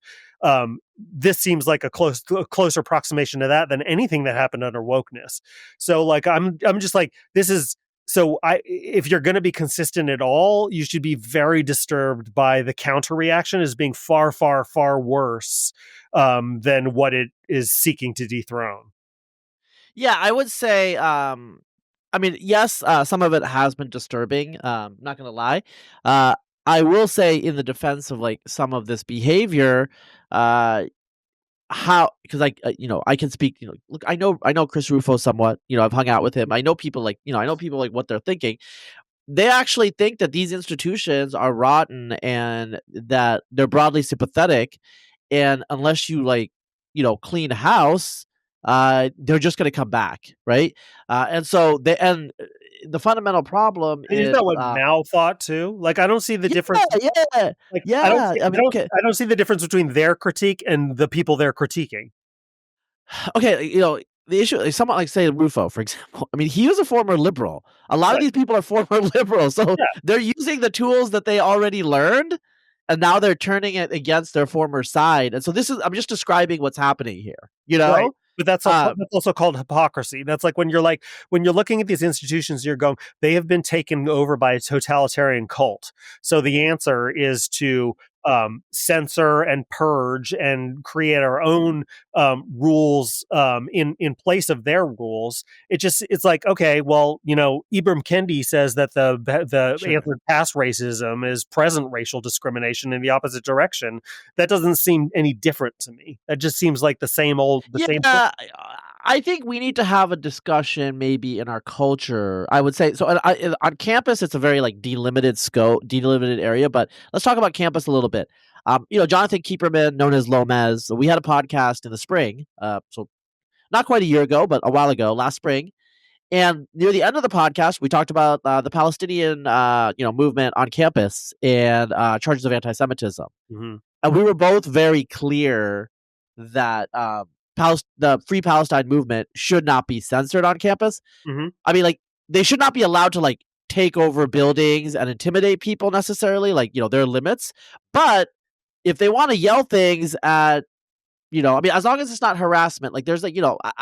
This seems like a closer approximation to that than anything that happened under wokeness. So I'm just this is, so if you're going to be consistent at all, you should be very disturbed by the counter reaction as being far, far, far worse than what it is seeking to dethrone. Yeah, I would say, yes, some of it has been disturbing. Not gonna lie. I will say, in the defense of some of this behavior, because I can speak. Look, I know Chris Rufo somewhat. I've hung out with him. I know people what they're thinking. They actually think that these institutions are rotten and that they're broadly sympathetic, and unless you clean house, they're just going to come back, right? And so the fundamental problem is that what Mao thought too? I don't see the difference. Yeah. I don't see the difference between their critique and the people they're critiquing. Okay, the issue is someone say Rufo, for example. I mean, he was a former liberal. A lot of these people are former liberals, so they're using the tools that they already learned, and now they're turning it against their former side. And so I'm just describing what's happening here, Right. But that's also called hypocrisy. That's when you're looking at these institutions, you're going, they have been taken over by a totalitarian cult. So the answer is to censor and purge and create our own rules in place of their rules. It's okay, well, Ibram Kendi says that the answer to past racism is present racial discrimination in the opposite direction. That doesn't seem any different to me. That just seems like the same old. I think we need to have a discussion maybe in our culture. I would say so. On campus, it's a very delimited scope, delimited area. But let's talk about campus a little bit. Jonathan Kieperman, known as Lomez, we had a podcast in the spring. So not quite a year ago, but a while ago, last spring. And near the end of the podcast, we talked about the Palestinian, movement on campus and charges of anti-Semitism. Mm-hmm. And we were both very clear that the Free Palestine movement should not be censored on campus. Mm-hmm. I mean, they should not be allowed to take over buildings and intimidate people necessarily. There are limits. But if they want to yell things at, as long as it's not harassment, there's I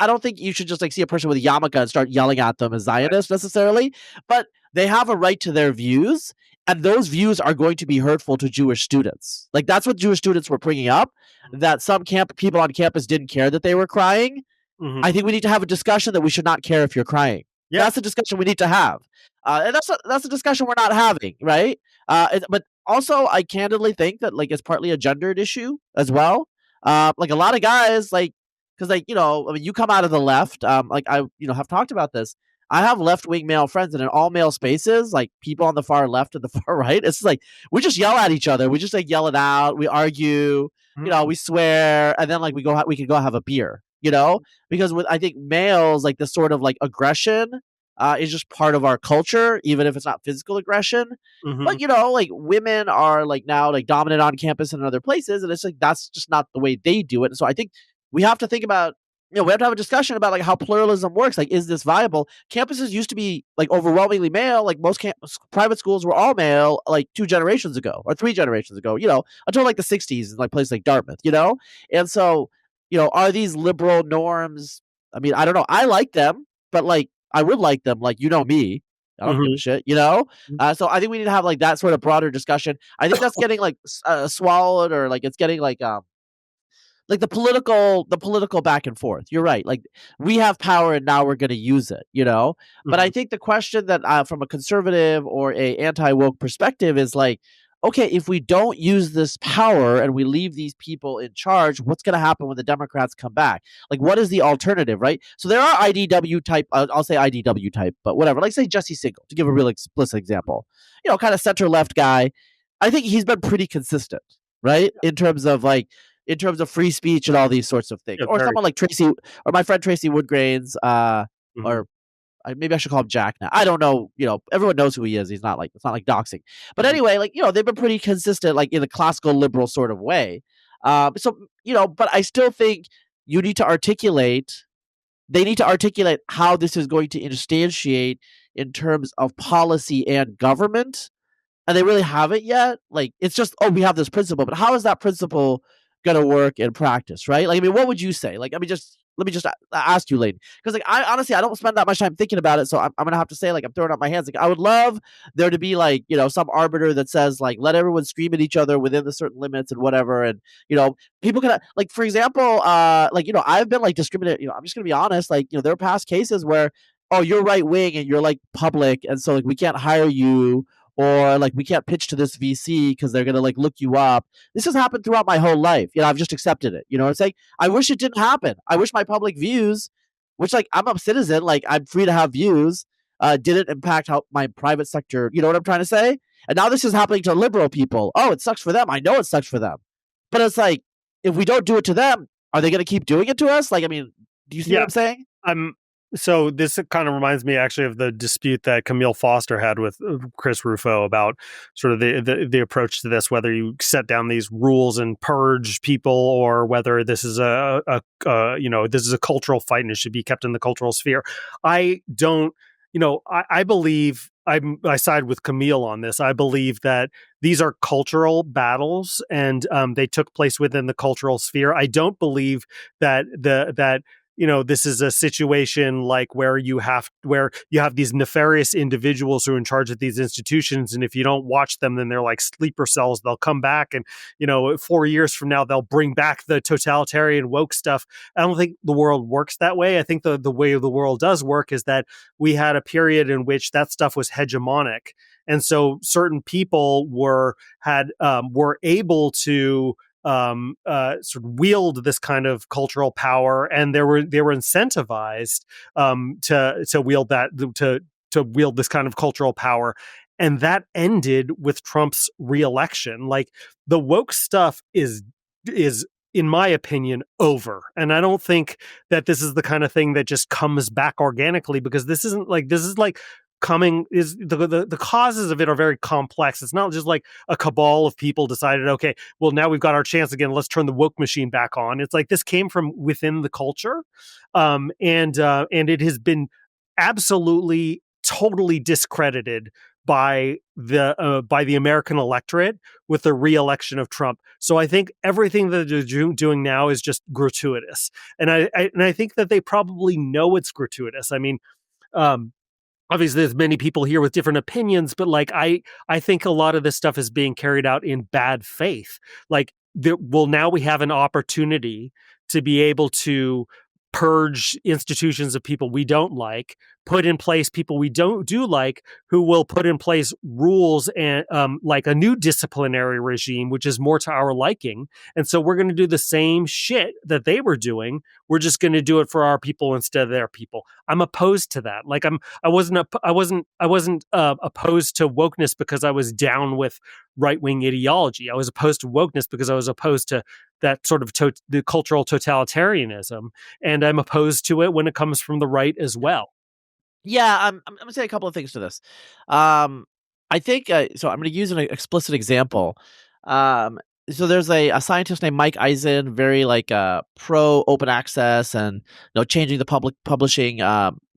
don't think you should just see a person with a yarmulke and start yelling at them as Zionists necessarily. But they have a right to their views, and those views are going to be hurtful to Jewish students. That's what Jewish students were bringing up, that some people on campus didn't care that they were crying. Mm-hmm. I think we need to have a discussion that we should not care if you're crying. Yeah. That's a discussion we need to have. And that's a discussion we're not having, right? But also, I candidly think that like it's partly a gendered issue as well. Like a lot of guys, like, because like I mean, you come out of the left. Like I have talked about this. I have left wing male friends, and in all male spaces, like people on the far left and the far right, it's like we just yell at each other. We just like yell it out. We argue. We swear, and then like we can go have a beer. Because with I think males, like this sort of like aggression is just part of our culture, even if it's not physical aggression. Mhm. But like women are like now like dominant on campus and in other places, and it's like that's just not the way they do it. And so I think we have to think about we have to have a discussion about like how pluralism works. Like, is this viable? Campuses used to be like overwhelmingly male. Like most private schools were all male like 2 generations ago or 3 generations ago. Until like the 60s in like places like Dartmouth. And so are these liberal norms? I mean, I don't know. I like them, but like I would like them, like me. I don't give a shit, So I think we need to have like that sort of broader discussion. I think that's getting like swallowed, or like it's getting like the political back and forth. You're right. Like we have power and now we're going to use it, But I think the question that from a conservative or a anti-woke perspective is like, okay, if we don't use this power and we leave these people in charge, what's going to happen when the Democrats come back? Like, what is the alternative, right? So there are IDW type, I'll say IDW type, but whatever. Like, say Jesse Singal, to give a real explicit example. Kind of center-left guy. I think he's been pretty consistent, right? In terms of free speech and all these sorts of things. Or someone like Tracy, or my friend Tracy Woodgrains, or maybe I should call him Jack now. I don't know. Everyone knows who he is. It's not like doxing. But anyway, like, they've been pretty consistent, like in a classical liberal sort of way. But I still think they need to articulate how this is going to instantiate in terms of policy and government. And they really haven't yet. Like, it's just, we have this principle, but how is that principle going to work in practice, right? Like, I mean, what would you say? Like, let me just ask you, Leighton, because like I honestly don't spend that much time thinking about it, so I'm gonna have to say, like, I'm throwing up my hands. Like, I would love there to be like some arbiter that says like let everyone scream at each other within the certain limits and whatever, and people can like, for example, I've been like discriminated. I'm just gonna be honest, like there are past cases where you're right wing and you're like public, and so like we can't hire you. Or like we can't pitch to this VC because they're gonna like look you up. This has happened throughout my whole life. I've just accepted it. It's like I wish it didn't happen. I wish my public views, which like I'm a citizen, like I'm free to have views, didn't impact how my private sector. You know what I'm trying to say? And now this is happening to liberal people. Oh, it sucks for them. I know it sucks for them, but it's like if we don't do it to them, are they gonna keep doing it to us? Like, I mean, do you see what I'm saying? So this kind of reminds me actually of the dispute that Camille Foster had with Chris Rufo about sort of the approach to this, whether you set down these rules and purge people, or whether this is this is a cultural fight and it should be kept in the cultural sphere. I don't, I believe I side with Camille on this. I believe that these are cultural battles and they took place within the cultural sphere. I don't believe that this is a situation like where you have these nefarious individuals who are in charge of these institutions, and if you don't watch them, then they're like sleeper cells. They'll come back, and 4 years from now, they'll bring back the totalitarian woke stuff. I don't think the world works that way. I think the way the world does work is that we had a period in which that stuff was hegemonic, and so certain people were able to sort of wield this kind of cultural power, and they were incentivized to wield to wield this kind of cultural power, and that ended with Trump's reelection. Like, the woke stuff is in my opinion over, and I don't think that this is the kind of thing that just comes back organically, because this is like the causes of it are very complex. It's not just like a cabal of people decided, okay, well, now we've got our chance again, let's turn the woke machine back on. It's like this came from within the culture, and it has been absolutely totally discredited by the American electorate with the re-election of Trump. So I think everything that they're doing now is just gratuitous, and I think that they probably know it's gratuitous. I mean, obviously, there's many people here with different opinions, but like I think a lot of this stuff is being carried out in bad faith. Like, now we have an opportunity to be able to purge institutions of people we don't like, put in place people we don't do like, who will put in place rules and like a new disciplinary regime, which is more to our liking. And so we're going to do the same shit that they were doing. We're just going to do it for our people instead of their people. I'm opposed to that. Like I wasn't opposed to wokeness because I was down with right-wing ideology. I was opposed to wokeness because I was opposed to that sort of the cultural totalitarianism, and I'm opposed to it when it comes from the right as well. Yeah, I'm going to say a couple of things to this. I think so. I'm going to use an explicit example. So there's a scientist named Mike Eisen, very like pro open access and changing the public publishing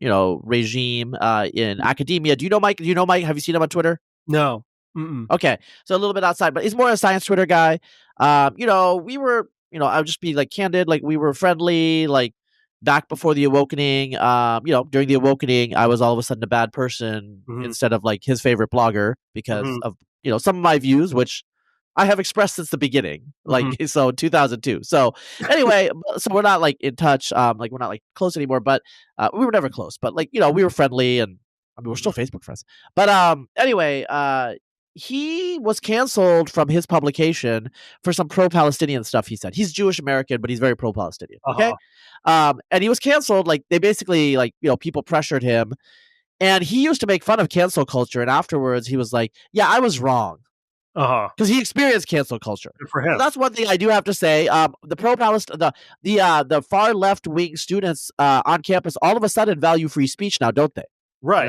regime in academia. Do you know Mike? Have you seen him on Twitter? No. Mm-mm. Okay, so a little bit outside, but he's more a science Twitter guy. We were, I'll just be like candid, like we were friendly, like back before the awakening. During the awakening, I was all of a sudden a bad person instead of like his favorite blogger because of some of my views, which I have expressed since the beginning, like so 2002. So anyway, so we're not like in touch, like we're not like close anymore, but we were never close. But like we were friendly, and I mean we're still Facebook friends. But anyway, he was canceled from his publication for some pro-Palestinian stuff he said. He's Jewish American, but he's very pro-Palestinian. Okay. And he was canceled. Like they basically people pressured him, and he used to make fun of cancel culture. And afterwards he was like, yeah, I was wrong. Because he experienced cancel culture. Good for him. So that's one thing I do have to say. The pro-Palestine, the far left wing students on campus all of a sudden value free speech now, don't they? Right,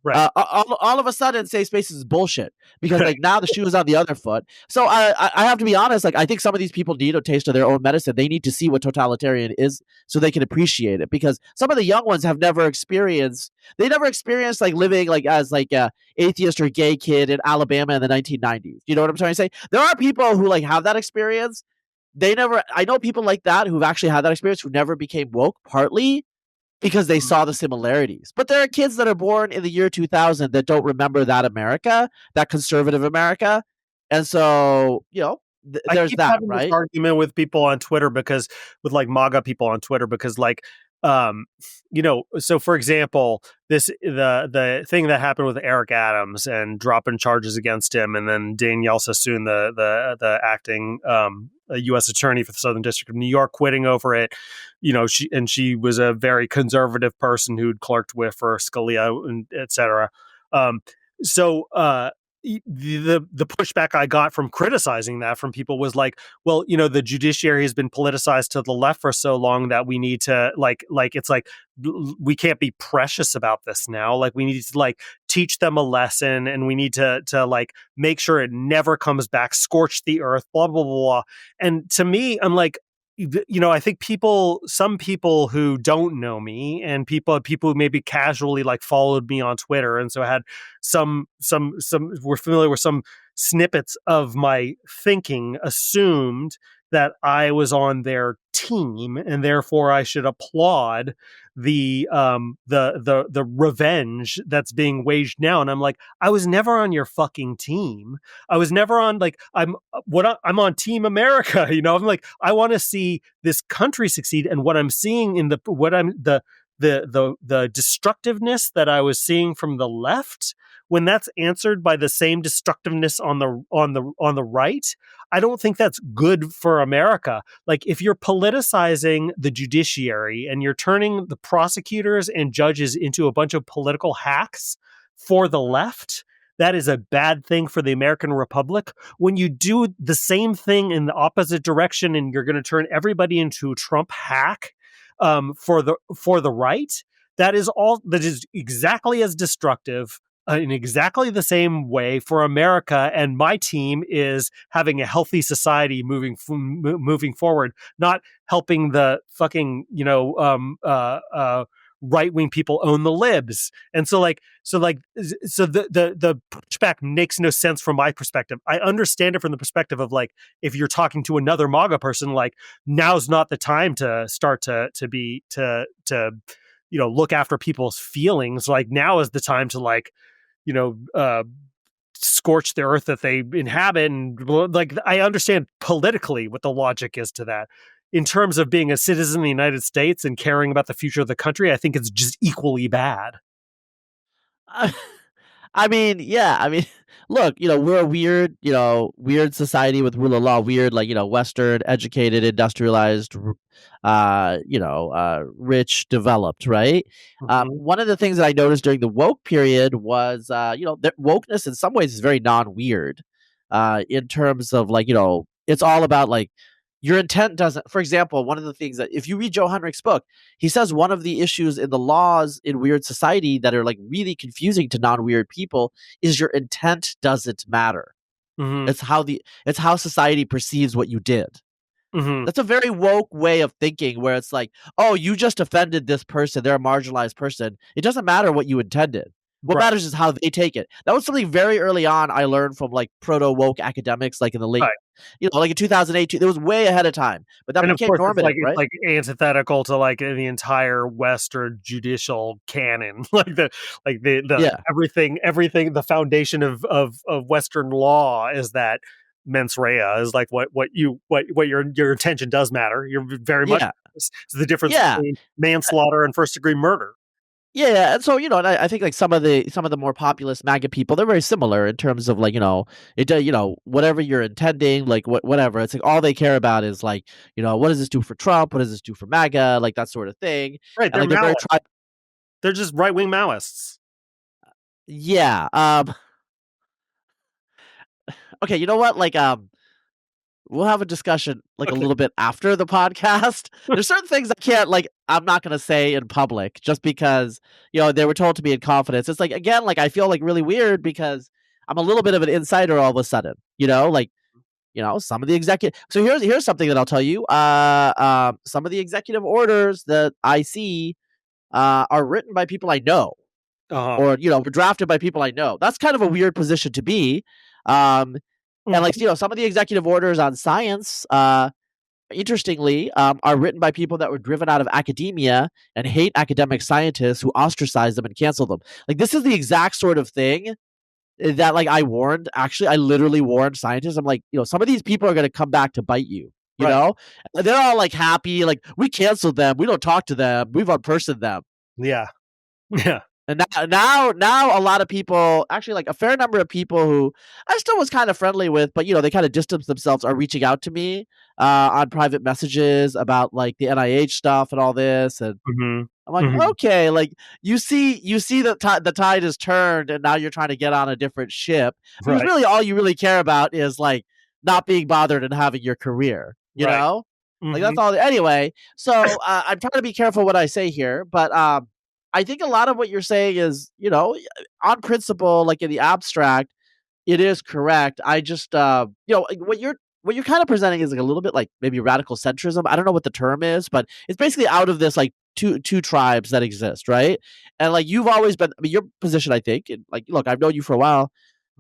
right. All of a sudden, safe spaces is bullshit because like now the shoe is on the other foot. So I have to be honest. Like I think some of these people need a taste of their own medicine. They need to see what totalitarian is so they can appreciate it. Because some of the young ones have never experienced. They never experienced like living like as like a atheist or gay kid in Alabama in the 1990s. You know what I'm trying to say? There are people who like have that experience. I know people like that who've actually had that experience who never became woke, partly because they saw the similarities. But there are kids that are born in the year 2000 that don't remember that America, that conservative America. And so, there's that, right? This argument with people on Twitter with like MAGA people on Twitter, because like, so for example, the thing that happened with Eric Adams and dropping charges against him, and then Danielle Sassoon, the acting U.S. attorney for the Southern District of New York, quitting over it. She was a very conservative person who'd clerked with for Scalia, and et cetera. The pushback I got from criticizing that from people was like, well, the judiciary has been politicized to the left for so long that we need to like it's like we can't be precious about this now. Like we need to like teach them a lesson, and we need to like make sure it never comes back, scorch the earth, blah blah blah blah. And to me, I'm like, I think some people who don't know me, and people who maybe casually like followed me on Twitter, and so had some were familiar with some snippets of my thinking, assumed that I was on their team, and therefore I should applaud the revenge that's being waged now. And I'm like, I was never on your fucking team. I was never on like I'm on Team America. I'm like, I want to see this country succeed, and what I'm seeing in the destructiveness that I was seeing from the left, when that's answered by the same destructiveness on the right, I don't think that's good for America. Like if you're politicizing the judiciary and you're turning the prosecutors and judges into a bunch of political hacks for the left, that is a bad thing for the American Republic. When you do the same thing in the opposite direction and you're going to turn everybody into a Trump hack for the right, that is exactly as destructive in exactly the same way for America. And my team is having a healthy society moving forward, not helping the fucking right-wing people own the libs. And so the pushback makes no sense from my perspective. I understand it from the perspective of like, if you're talking to another MAGA person, like now's not the time to start to look after people's feelings. Like now is the time to like, scorch the earth that they inhabit. And like, I understand politically what the logic is to that. In terms of being a citizen of the United States and caring about the future of the country, I think it's just equally bad. I mean, yeah. I mean, look, we're a weird, weird society with rule of law. Weird, like Western, educated, industrialized, rich, developed, right? Mhm. One of the things that I noticed during the woke period was, that wokeness in some ways is very non-weird, in terms of like, it's all about like your intent doesn't. For example, one of the things that if you read Joe Henrich's book, he says one of the issues in the laws in weird society that are like really confusing to non-weird people is your intent doesn't matter. Mhm. It's how society perceives what you did. Mhm. That's a very woke way of thinking where it's like, oh, you just offended this person. They're a marginalized person. It doesn't matter what you intended. What Right. matters is how they take it. That was something very early on I learned from like proto woke academics, like in the late, Right. like in 2008. It was way ahead of time, but that And of became course, normative, it's right? like antithetical to like the entire Western judicial canon, like the Yeah. everything. The foundation of Western law is that mens rea is like what your intention does matter. You're very much Yeah. it's the difference Yeah. between manslaughter and first degree murder. Yeah, yeah, and so and I think like some of the more populist MAGA people, they're very similar in terms of like it does whatever you're intending, like whatever. It's like all they care about is like what does this do for Trump? What does this do for MAGA? Like that sort of thing, Right? and They're like they're very Maoists. They're just right wing Maoists. yeah. Okay, you know what? Like we'll have a discussion like a Okay. little bit after the podcast. There's certain things I can't like I'm not gonna say in public just because, they were told to me in confidence. It's like again, like I feel like really weird because I'm a little bit of an insider all of a sudden, like, some of the executive so here's something that I'll tell you. Some of the executive orders that I see are written by people I know Uh-huh. or, were drafted by people I know. That's kind of a weird position to be. Um and like, Mhm. some of the executive orders on science, interestingly, are written by people that were driven out of academia and hate academic scientists who ostracize them and cancel them. Like this is the exact sort of thing that like I literally warned scientists. I'm like, some of these people are going to come back to bite you. Right. They're all like happy, like we canceled them, we don't talk to them, we've unpersoned them. Yeah. Yeah. And now a lot of people, actually like a fair number of people who I still was kind of friendly with, but they kind of distance themselves are reaching out to me on private messages about like the NIH stuff and all this. And Mhm. I'm like, Mhm. okay, like you see that the tide has turned and now you're trying to get on a different ship because Right. really all you really care about is like not being bothered and having your career, Right. like that's Mhm. all. Anyway, so I'm trying to be careful what I say here, but I think a lot of what you're saying is, on principle, like in the abstract, it is correct. I just, like, what you're kind of presenting is like a little bit like maybe radical centrism. I don't know what the term is, but it's basically out of this like two tribes that exist, right? And like you've always been, I mean, your position, I think, and like, look, I've known you for a while,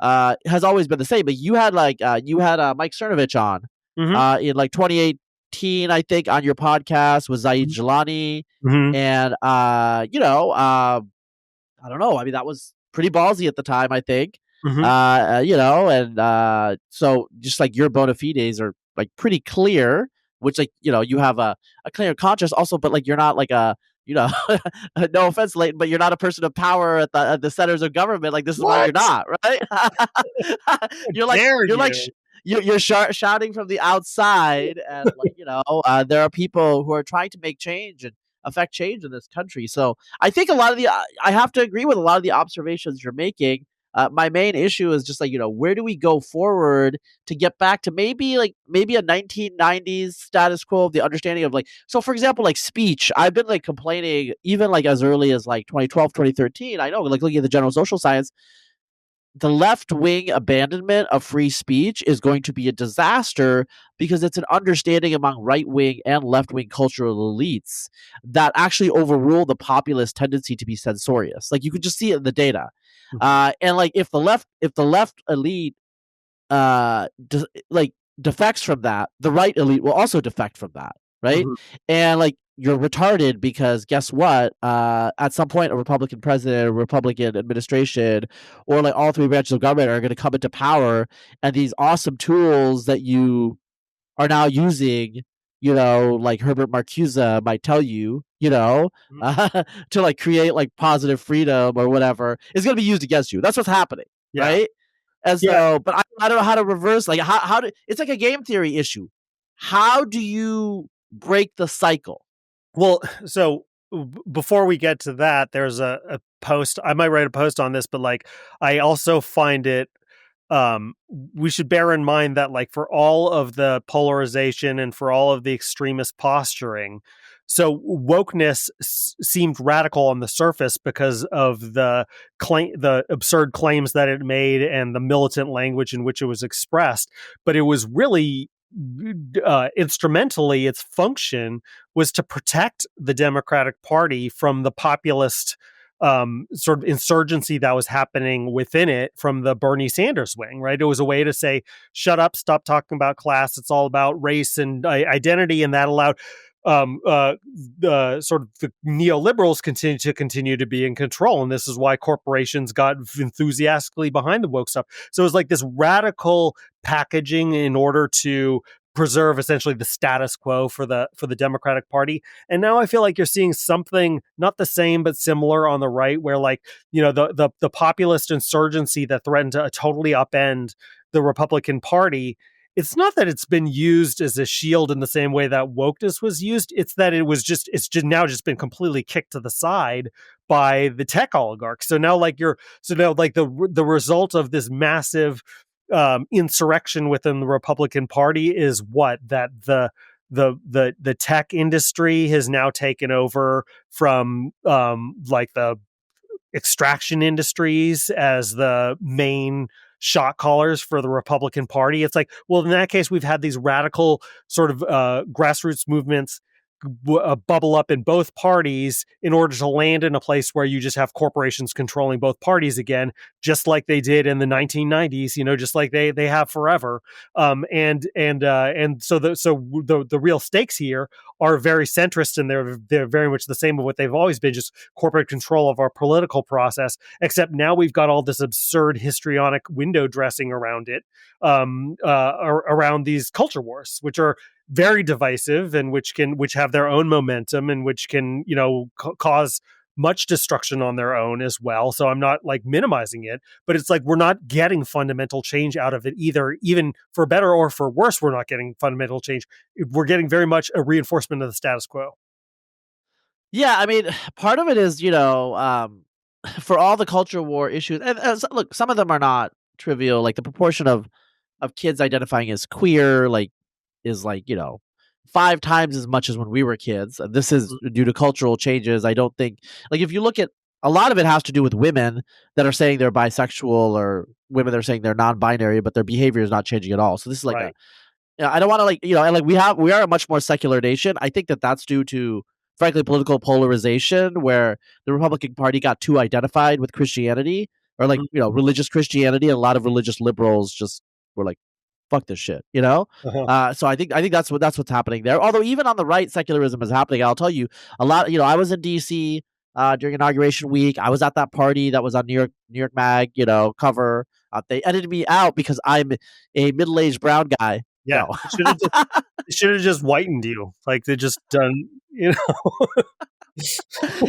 has always been the same. But you had Mike Cernovich on, Mhm. in like 2018, I think, on your podcast with Zaid Jilani, Mhm. and I don't know. I mean, that was pretty ballsy at the time, I think. Mhm. And so just like your bona fides are like pretty clear, which like you have a clear conscience also, but like you're not like a no offense, Leighton, but you're not a person of power at the centers of government. Like this is why you're What? not right. you're like Dare you're like you? you're shouting from the outside, and like there are people who are trying to make change and affect change in this country. So I think a lot of the I have to agree with a lot of the observations you're making. My main issue is just like where do we go forward to get back to maybe a 1990s status quo of the understanding of like, so for example, like speech. I've been like complaining even like as early as like 2012, 2013. I know, like looking at the general social science, the left wing abandonment of free speech is going to be a disaster because it's an understanding among right wing and left wing cultural elites that actually overrule the populist tendency to be censorious. Like you could just see it in the data. Mhm. And like if the left elite like defects from that, the right elite will also defect from that, right? Mhm. And like you're retarded because guess what? At some point, a Republican president, a Republican administration, or like all three branches of government are going to come into power, and these awesome tools that you are now using like Herbert Marcuse might tell you, to like create like positive freedom or whatever, is going to be used against you. That's what's happening, right? And so, but I don't know how to reverse, like how do, it's like a game theory issue. How do you break the cycle? Well, so before we get to that, there's a post. I might write a post on this, but like I also find it we should bear in mind that like for all of the polarization and for all of the extremist posturing, so wokeness seemed radical on the surface because of the absurd claims that it made and the militant language in which it was expressed, but it was really instrumentally, its function was to protect the Democratic Party from the populist sort of insurgency that was happening within it from the Bernie Sanders wing, right? It was a way to say, shut up, stop talking about class. It's all about race and identity. And that allowed sort of the neoliberals continue to be in control. And this is why corporations got enthusiastically behind the woke stuff. So it was like this radical packaging in order to preserve essentially the status quo for the Democratic Party. And now I feel like you're seeing something not the same but similar on the right, where like, the populist insurgency that threatened to totally upend the Republican Party. It's not that it's been used as a shield in the same way that wokeness was used. It's that it's just now just been completely kicked to the side by the tech oligarchs. So now the result of this massive insurrection within the Republican Party is that the tech industry has now taken over from like the extraction industries as the main shot callers for the Republican Party. It's like, well, in that case, we've had these radical sort of grassroots movements bubble up in both parties in order to land in a place where you just have corporations controlling both parties again, just like they did in the 1990s, just like they have forever. And so the real stakes here are very centrist, and they're very much the same of what they've always been, just corporate control of our political process, except now we've got all this absurd histrionic window dressing around it, around these culture wars, which are very divisive and which have their own momentum and which can, cause much destruction on their own as well. So I'm not like minimizing it, but it's like we're not getting fundamental change out of it either. Even for better or for worse, we're not getting fundamental change. We're getting very much a reinforcement of the status quo. Yeah, I mean, part of it is, for all the culture war issues, and look, some of them are not trivial. Like the proportion of kids identifying as queer, like, is like, 5 times as much as when we were kids. And this is due to cultural changes. I don't think, like, if you look at, a lot of it has to do with women that are saying they're bisexual, or women that are saying they're non-binary, but their behavior is not changing at all. So this is like Right. I don't want to, like, and like we are a much more secular nation. I think that that's due to, frankly, political polarization, where the Republican Party got too identified with Christianity, or like, religious Christianity, and a lot of religious liberals just were like, fuck this shit, Uh-huh. So I think that's what's happening there. Although even on the right, secularism is happening. I'll tell you a lot. I was in DC during inauguration week. I was at that party that was on New York Mag, cover. They edited me out because I'm a middle-aged brown guy. Yeah. No. They should have just whitened you. Like they just done,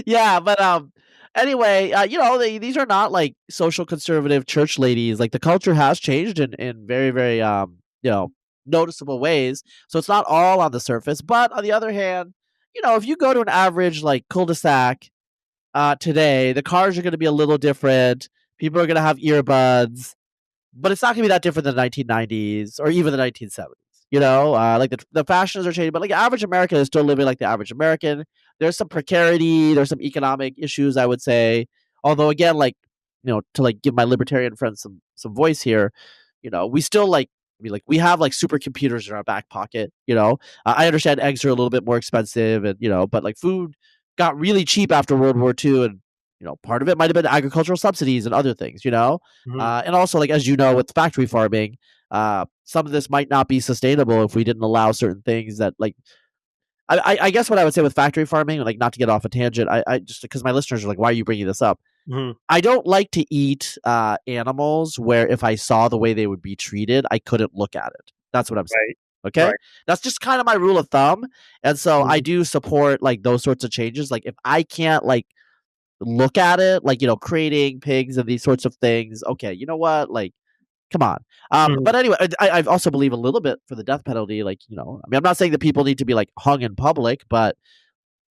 Yeah, but anyway, these are not like social conservative church ladies. Like the culture has changed in very, very noticeable ways. So it's not all on the surface. But on the other hand, if you go to an average like cul-de-sac today, the cars are going to be a little different. People are going to have earbuds, but it's not going to be that different than the 1990s or even the 1970s. Like the fashions are changing, but like average American is still living like the average American. There's some precarity, there's some economic issues, I would say. Although again, like, to like give my libertarian friends some voice here, we still like, we have like supercomputers in our back pocket. I understand eggs are a little bit more expensive, and but like food got really cheap after World War II, and part of it might have been agricultural subsidies and other things. Mhm. And also, like, as with factory farming, some of this might not be sustainable if we didn't allow certain things that, like, I guess what I would say with factory farming, like, not to get off a tangent, I just, because my listeners are like, why are you bringing this up? Mhm. I don't like to eat animals where if I saw the way they would be treated, I couldn't look at it. That's what I'm saying. Right. Okay. Right. That's just kind of my rule of thumb. And so I Mhm. do support like those sorts of changes. Like if I can't like look at it, like, creating pigs and these sorts of things. Okay. You know what? Like, come on. Mhm. But anyway, I also believe a little bit for the death penalty. Like, I mean, I'm not saying that people need to be like hung in public, but,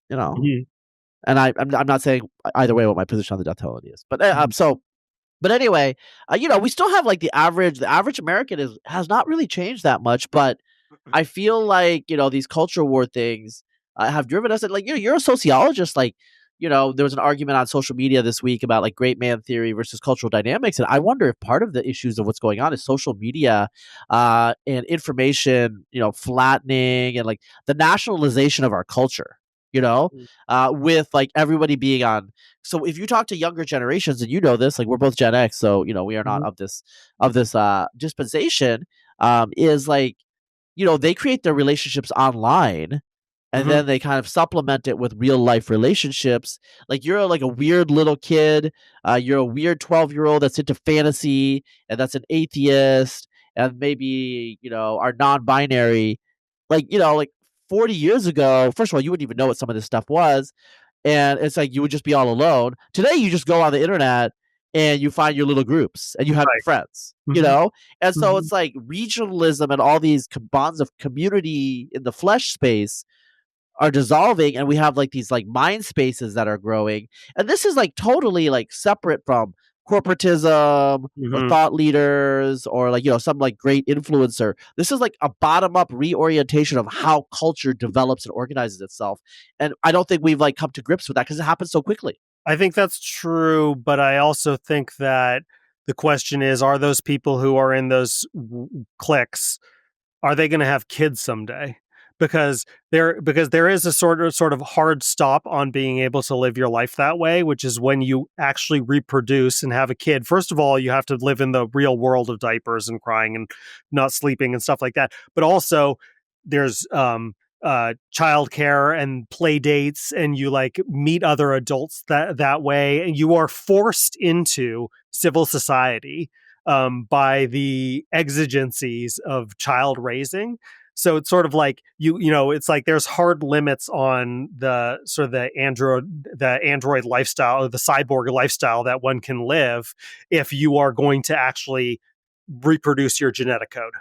you know, Mhm. and I'm not saying either way what my position on the death penalty is. But Mhm. but anyway, we still have like the average American has not really changed that much, but I feel like, these culture war things have driven us. And like, you're a sociologist. Like, there was an argument on social media this week about like great man theory versus cultural dynamics. And I wonder if part of the issues of what's going on is social media and information, flattening and like the nationalization of our culture, with like everybody being on. So if you talk to younger generations, and this, like we're both Gen X, so we are not Mhm. of this dispensation, is like, they create their relationships online and Mhm. then they kind of supplement it with real life relationships. Like you're like a weird little kid, you're a weird 12-year-old that's into fantasy and that's an atheist and maybe, are non-binary. Like 40 years ago, first of all, you wouldn't even know what some of this stuff was, and it's like you would just be all alone. Today, you just go on the internet and you find your little groups and you have Right. friends, Mhm. And so Mhm. it's like regionalism and all these bonds of community in the flesh space are dissolving, and we have like these like mind spaces that are growing. And this is like totally like separate from corporatism or Mhm. thought leaders or like some like great influencer. This is like a bottom up reorientation of how culture develops and organizes itself. And I don't think we've like come to grips with that because it happens so quickly. I think that's true, but I also think that the question is, are those people who are in those cliques, are they going to have kids someday? Because there is a sort of hard stop on being able to live your life that way, which is when you actually reproduce and have a kid. First of all, you have to live in the real world of diapers and crying and not sleeping and stuff like that. But also, there's childcare and play dates, and you like meet other adults that way, and you are forced into civil society by the exigencies of child raising. So it's sort of like it's like there's hard limits on the sort of the android lifestyle, or the cyborg lifestyle that one can live if you are going to actually reproduce your genetic code.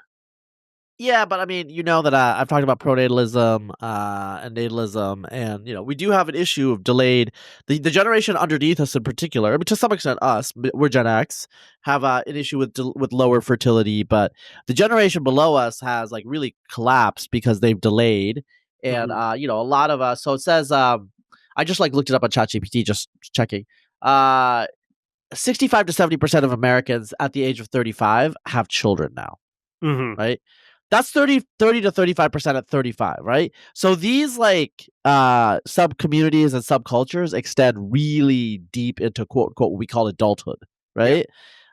Yeah, but I mean, that I've talked about pronatalism and natalism, and we do have an issue of delayed. The generation underneath us, in particular, I mean, to some extent, us, we're Gen X, have an issue with lower fertility, but the generation below us has like really collapsed because they've delayed, and Mhm. a lot of us. So it says, I just like looked it up on ChatGPT, just checking. Uh, 65 to 70% of Americans at the age of 35 have children now, Mhm. right? That's 30 to 35% at 35, right? So these like sub communities and subcultures extend really deep into quote unquote what we call adulthood, Yeah. right?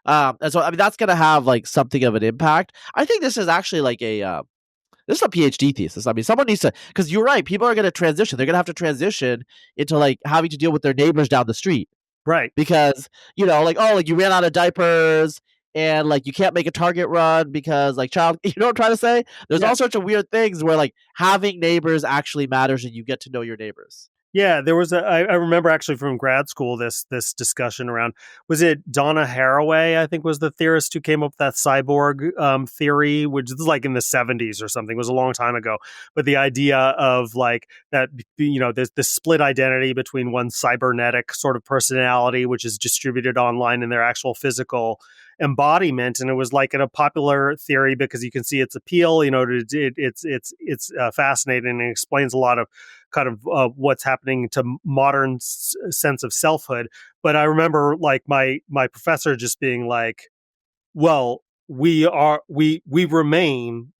And so I mean that's gonna have like something of an impact. I think this is actually like this is a PhD thesis. I mean, someone needs to, because you're right. People are going to transition. They're going to have to transition into like having to deal with their neighbors down the street Right. because like, oh, like you ran out of diapers and like you can't make a target run because like child you know what I'm trying to say. There's Yeah. all sorts of weird things where like having neighbors actually matters and you get to know your neighbors. Yeah, there was I remember actually from grad school this discussion around, was it Donna Haraway, I think was the theorist who came up with that cyborg theory, which is like in the 70s or something. It was a long time ago. But the idea of like that, there's this split identity between one cybernetic sort of personality, which is distributed online in their actual physical embodiment. And it was like in a popular theory because you can see its appeal. It's fascinating and explains a lot of kind of what's happening to modern sense of selfhood. But I remember like my professor just being like, well, we remain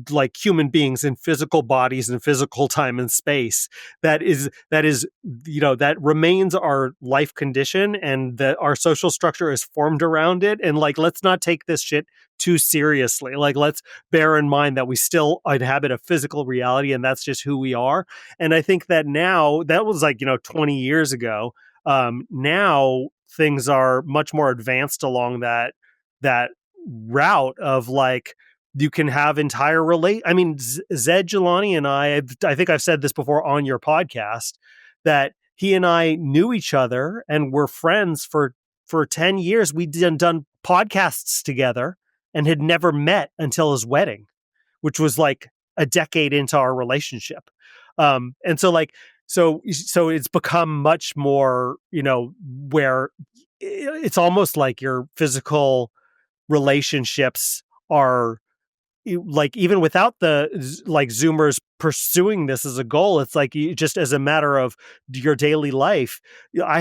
like human beings in physical bodies and physical time and space. That is that remains our life condition, and that our social structure is formed around it. And like, let's not take this shit too seriously. Like, let's bear in mind that we still inhabit a physical reality, and that's just who we are. And I think that now, that was like 20 years ago. Now things are much more advanced along that route of like, you can have entire I mean, Zed Jelani and I think I've said this before on your podcast, that he and I knew each other and were friends for 10 years. We'd done podcasts together and had never met until his wedding, which was like a decade into our relationship. And so it's become much more, where it's almost like your physical relationships are like, even without the like Zoomers pursuing this as a goal, it's like just as a matter of your daily life. I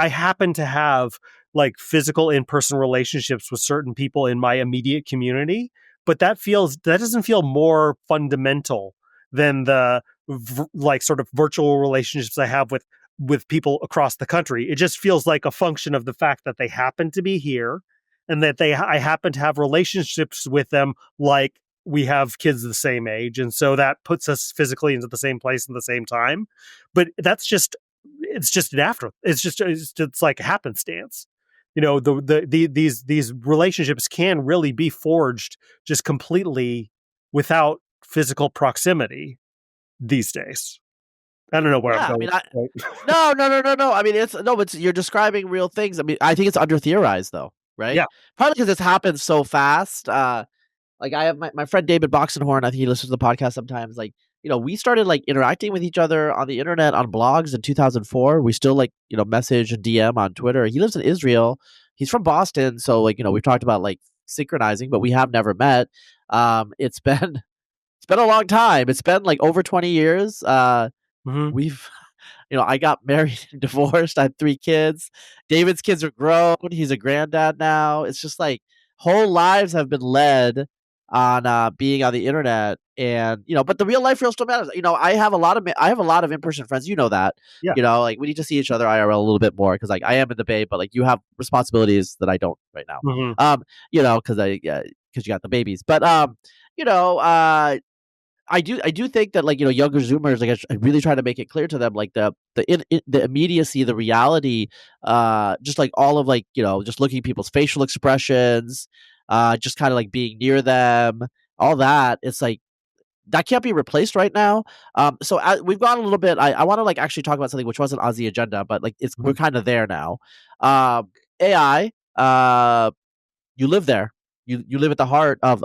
happen to have like physical in-person relationships with certain people in my immediate community, but that doesn't feel more fundamental than the like sort of virtual relationships I have with people across the country. It just feels like a function of the fact that they happen to be here, and that I happen to have relationships with them, like we have kids the same age. And so that puts us physically into the same place at the same time. But it's just it's like happenstance. These relationships can really be forged just completely without physical proximity these days. I don't know where I'm going. No. I mean, but you're describing real things. I mean, I think it's under theorized though, right? Yeah. Partly because it's happened so fast. Like I have my friend David Boxenhorn. I think he listens to the podcast sometimes. Like, we started like interacting with each other on the internet on blogs in 2004. We still like, message and DM on Twitter. He lives in Israel. He's from Boston. So like, we've talked about like synchronizing, but we have never met. It's been a long time. It's been like over 20 years. We've, I got married and divorced. I had 3 kids. David's kids are grown. He's a granddad now. It's just like whole lives have been led on being on the internet, and but the real life still matters. I have a lot of in-person friends. You know that. Yeah. Like we need to see each other IRL a little bit more, because like I am in the Bay, but like you have responsibilities that I don't right now. Because you got the babies, but I do think that like younger Zoomers, like I really try to make it clear to them like the immediacy, the reality, just like all of like just looking at people's facial expressions, just kind of like being near them, all that. It's like that can't be replaced right now. So we've gone a little bit. I want to like actually talk about something which wasn't on the agenda, but like we're kind of there now. AI. You live there. You live at the heart of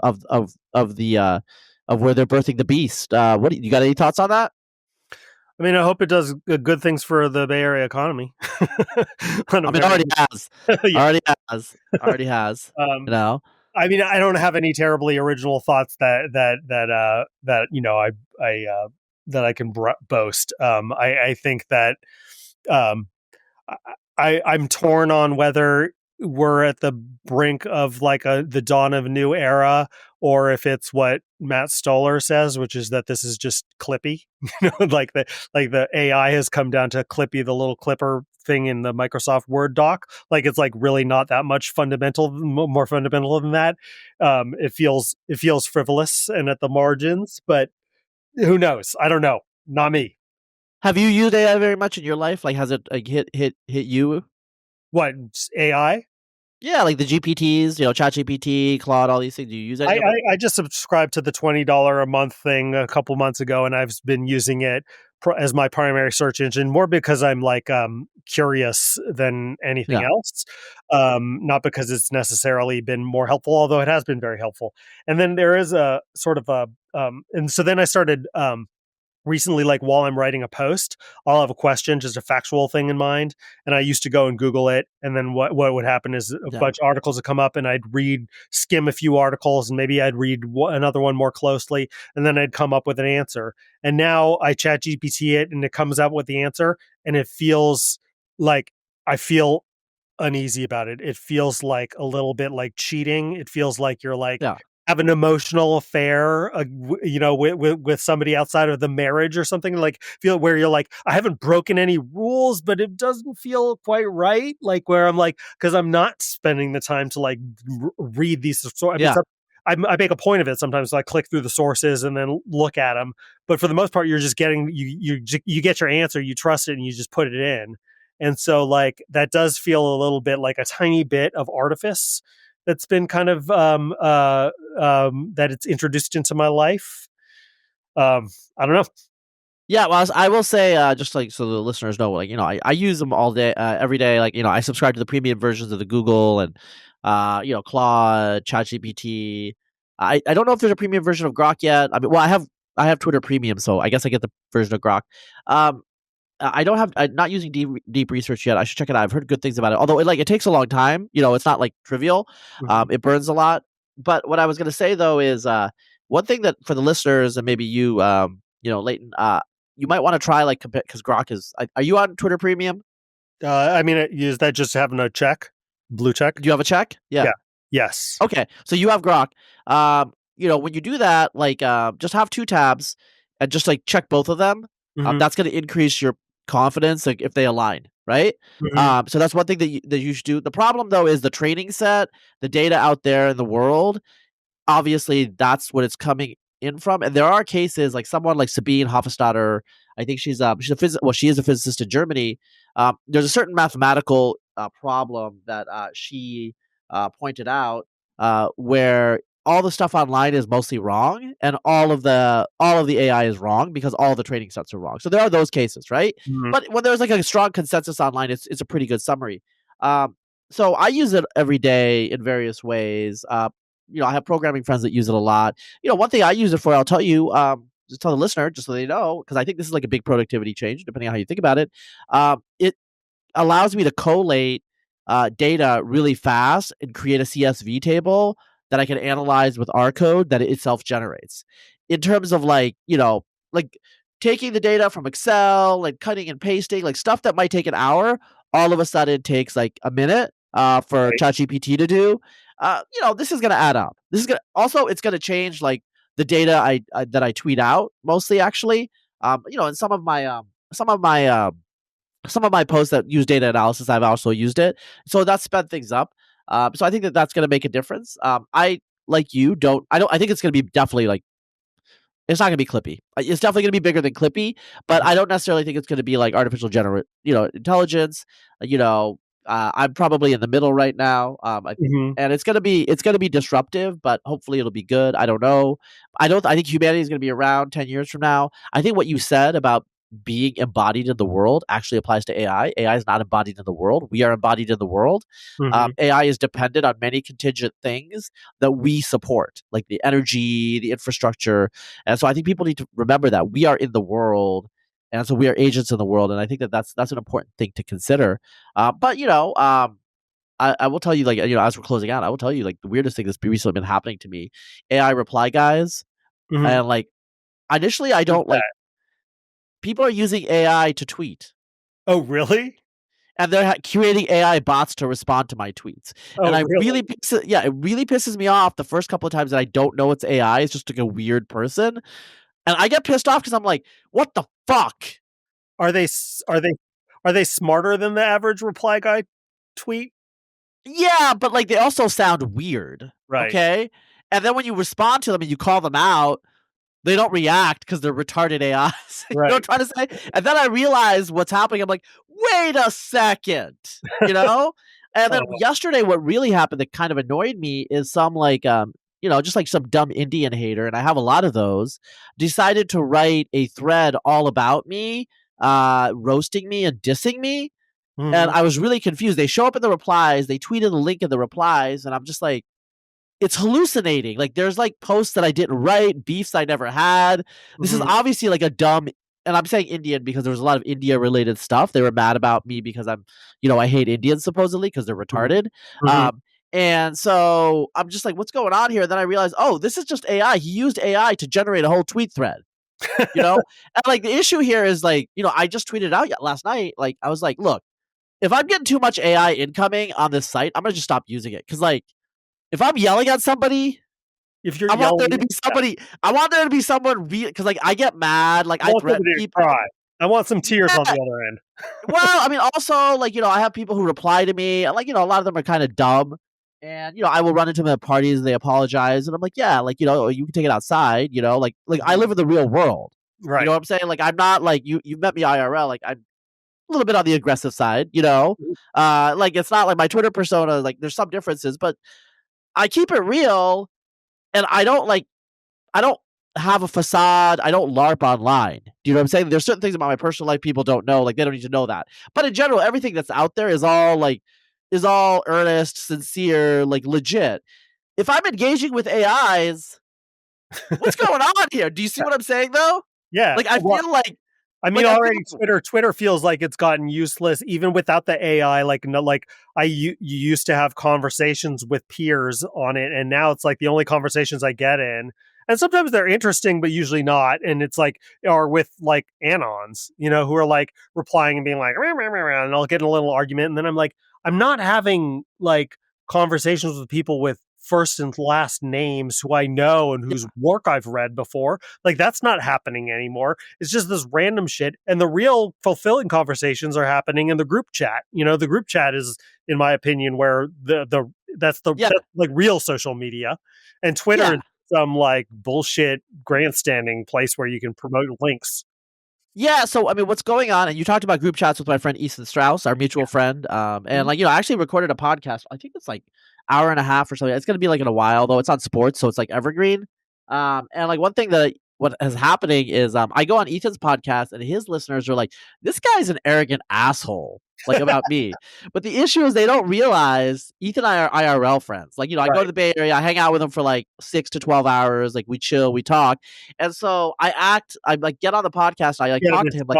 the of where they're birthing the beast. What you got any thoughts on that? I mean, I hope it does good things for the Bay Area economy. I mean, it already has. Already has. I mean, I don't have any terribly original thoughts that I can boast. I think that I'm torn on whether we're at the brink of like the dawn of a new era, or if it's what Matt Stoller says, which is that this is just Clippy. Like the AI has come down to Clippy, the little clipper thing in the Microsoft Word doc. Like it's like really not that much more fundamental than that. It feels frivolous and at the margins, but who knows? I don't know. Not me. Have you used AI very much in your life? Like, has it like hit you? What, AI? Yeah, like the GPTs, ChatGPT, Claude, all these things. Do you use any of it? I just subscribed to the $20 a month thing a couple months ago, and I've been using it as my primary search engine, more because I'm like curious than anything else, not because it's necessarily been more helpful, although it has been very helpful. And then there is a sort of and so then I started recently, like while I'm writing a post, I'll have a question, just a factual thing in mind. And I used to go and Google it. And then what would happen is a bunch of articles would come up, and I'd skim a few articles, and maybe I'd read another one more closely. And then I'd come up with an answer. And now I chat GPT it, and it comes up with the answer. And it feels like I feel uneasy about it. It feels like a little bit like cheating. It feels like you're like, have an emotional affair, with somebody outside of the marriage or something, like feel where you're like, I haven't broken any rules, but it doesn't feel quite right. Like where I'm like, because I'm not spending the time to like read these. I make a point of it sometimes. So I click through the sources and then look at them. But for the most part, you're just getting, you get your answer, you trust it, and you just put it in. And so like, that does feel a little bit like a tiny bit of artifice that's been kind of that it's introduced into my life. I don't know. Yeah, well, I will say, just like so the listeners know, like, I use them all day, every day. Like, I subscribe to the premium versions of the Google and, Claude, ChatGPT. I don't know if there's a premium version of Grok yet. I mean, well, I have Twitter Premium, so I guess I get the version of Grok. I don't have. I'm not using deep research yet. I should check it out. I've heard good things about it. Although it takes a long time. It's not like trivial. Mhm. It burns a lot. But what I was going to say though is one thing that for the listeners and maybe you, Leighton, you might want to try because Grok is. Are you on Twitter Premium? I mean, is that just having a blue check? Do you have a check? Yeah. Yes. Okay, so you have Grok. When you do that, just have two tabs and just check both of them. Mhm. That's going to increase your confidence, if they align, right? Mhm. So that's one thing that you should do. The problem though is the training set, the data out there in the world. Obviously, that's what it's coming in from. And there are cases like someone like Sabine Hofstadter. I think she's a she is a physicist in Germany. There's a certain mathematical problem that she pointed out where all the stuff online is mostly wrong, and all of the AI is wrong because all the training sets are wrong. So there are those cases, right? Mhm. But when there's a strong consensus online, it's a pretty good summary. So I use it every day in various ways. I have programming friends that use it a lot. One thing I use it for, I'll tell you, just tell the listener, just so they know, because I think this is a big productivity change, depending on how you think about it. It allows me to collate data really fast and create a CSV table that I can analyze with R code that it itself generates. In terms of taking the data from Excel and cutting and pasting, stuff that might take an hour, all of a sudden takes a minute for Right. ChatGPT to do. This is going to add up. It's going to change the data that I tweet out mostly actually. And some of my posts that use data analysis, I've also used it. So that sped things up. So I think that that's going to make a difference. I think it's going to be definitely it's not going to be Clippy. It's definitely going to be bigger than Clippy, but I don't necessarily think it's going to be artificial intelligence. I'm probably in the middle right now. Mhm. And it's going to be disruptive, but hopefully it'll be good. I don't know. I think humanity is going to be around 10 years from now. I think what you said about being embodied in the world actually applies to AI. AI is not embodied in the world. We are embodied in the world. Mhm. AI is dependent on many contingent things that we support, like the energy, the infrastructure. And so I think people need to remember that we are in the world. And so we are agents in the world. And I think that that's an important thing to consider. But I will tell you, as we're closing out, I will tell you, the weirdest thing that's recently been happening to me, AI reply guys. Mhm. And initially I don't that? people are using AI to tweet. Oh, really? And they're creating AI bots to respond to my tweets. Oh, And really? it really pisses me off the first couple of times that I don't know it's AI. It's just a weird person. And I get pissed off because I'm like, what the fuck? Are they smarter than the average reply guy tweet? Yeah, but they also sound weird. Right. Okay. And then when you respond to them and you call them out, they don't react because they're retarded AIs. You know what I'm trying to say? And then I realize what's happening. I'm like, wait a second, And then yesterday, what really happened that kind of annoyed me is some just some dumb Indian hater, and I have a lot of those, decided to write a thread all about me, roasting me and dissing me. Mhm. And I was really confused. They show up in the replies, they tweeted the link in the replies, and I'm just like, it's hallucinating. There's posts that I didn't write, beefs I never had. This is Mhm. obviously a dumb, and I'm saying Indian because there was a lot of India related stuff. They were mad about me because I hate Indians supposedly because they're retarded. Mhm. And so I'm just like, what's going on here? And then I realized, oh, this is just AI. He used AI to generate a whole tweet thread. And the issue here is I just tweeted out last night. I was like, look, if I'm getting too much AI incoming on this site, I'm gonna just stop using it. Because if I'm yelling at somebody, If you're I want there to yelling, be somebody. I want there to be someone because I get mad. I want threaten somebody to people. cry. I want some tears on Yeah. the other end. Well, I mean, also I have people who reply to me, and a lot of them are kind of dumb. And I will run into them at parties and they apologize, and I'm like, yeah, you can take it outside. I live in the real world. Right. You know what I'm saying? I'm not you've met me IRL. I'm a little bit on the aggressive side. It's not like my Twitter persona. There's some differences, but I keep it real, and I don't have a facade. I don't LARP online. Do you know what I'm saying? There's certain things about my personal life people don't know. Like, they don't need to know that. But in general, everything that's out there is all earnest, sincere, like legit. If I'm engaging with AIs, what's going on here? Do you see what I'm saying though? Yeah. Like, I feel like, I mean, like, already Twitter feels like it's gotten useless even without the AI. Like, no, like you used to have conversations with peers on it, and now it's like the only conversations I get in, and sometimes they're interesting, but usually not. And it's like, are with like anons, who are like replying and being like, "Rah, rah, rah, rah," and I'll get in a little argument, and then I'm like, I'm not having like conversations with people with first and last names who I know and whose work I've read before. Like, that's not happening anymore. It's just this random shit. And the real fulfilling conversations are happening in the group chat. The group chat is, in my opinion, where that's like real social media. And Twitter is some like bullshit grandstanding place where you can promote links. Yeah, so I mean, what's going on? And you talked about group chats with my friend Ethan Strauss, our mutual friend. And like, I actually recorded a podcast. I think it's like hour and a half or something. It's gonna be like in a while though. It's on sports, so it's like evergreen. And like one thing that what is happening is I go on Ethan's podcast and his listeners are like, this guy's an arrogant asshole, like about me. But the issue is they don't realize Ethan and I are IRL friends. Like, I go to the Bay Area, I hang out with him for like 6 to 12 hours, like we chill, we talk. And so I like get on the podcast, I like talk to him like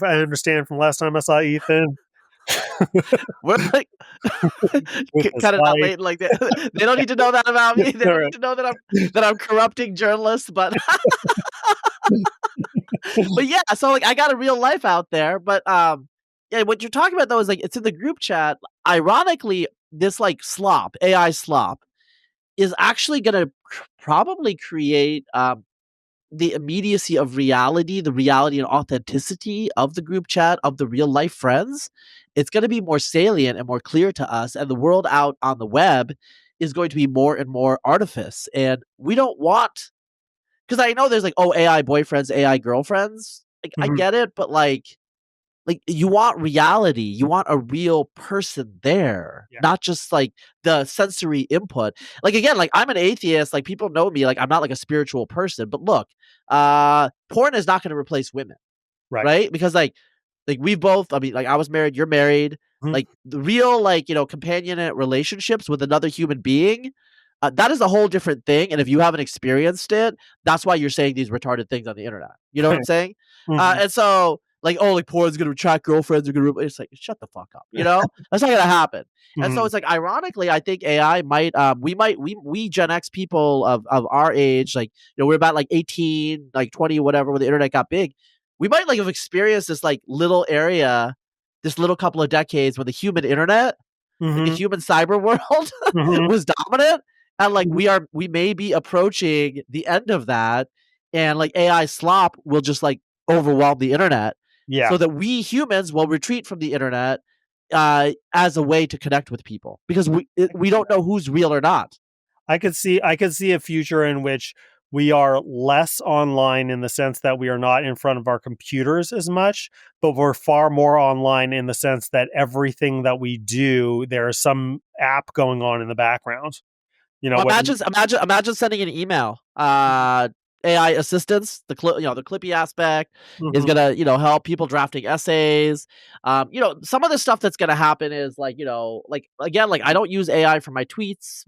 I understand from last time I saw Ethan. We're like cut it out late. Like they don't need to know that about me. They don't need to know that I'm corrupting journalists. But but yeah, so like I got a real life out there. But yeah, what you're talking about though is like it's in the group chat. Ironically, this like AI slop, is actually going to probably create the immediacy of reality, the reality and authenticity of the group chat, of the real life friends. It's going to be more salient and more clear to us. And the world out on the web is going to be more and more artifice. And we don't want, because I know there's like, AI boyfriends, AI girlfriends. Like, I get it, but like you want reality. You want a real person there, not just like the sensory input. Like, again, like I'm an atheist. Like, people know me. Like, I'm not like a spiritual person. But look, porn is not going to replace women, right? Because like we both. I mean, like I was married. You're married. Like the real like companionate relationships with another human being. That is a whole different thing. And if you haven't experienced it, that's why you're saying these retarded things on the internet. You know what I'm saying? And so. Like, like porn's gonna attract girlfriends are gonna. It's like, shut the fuck up, that's not gonna happen. And so it's like, ironically, I think AI might, we Gen X people of our age, like, we're about like 18, like 20, whatever, when the internet got big, we might like have experienced this like little area, this little couple of decades when the human internet, like, the human cyber world was dominant, and like we may be approaching the end of that, and like AI slop will just like overwhelm the internet. Yeah. So that we humans will retreat from the internet as a way to connect with people, because we don't know who's real or not. I could see a future in which we are less online in the sense that we are not in front of our computers as much, but we're far more online in the sense that everything that we do, there is some app going on in the background. Imagine sending an email. AI assistance, the Clippy aspect is gonna, help people drafting essays. Some of the stuff that's gonna happen is like, like again, like I don't use AI for my tweets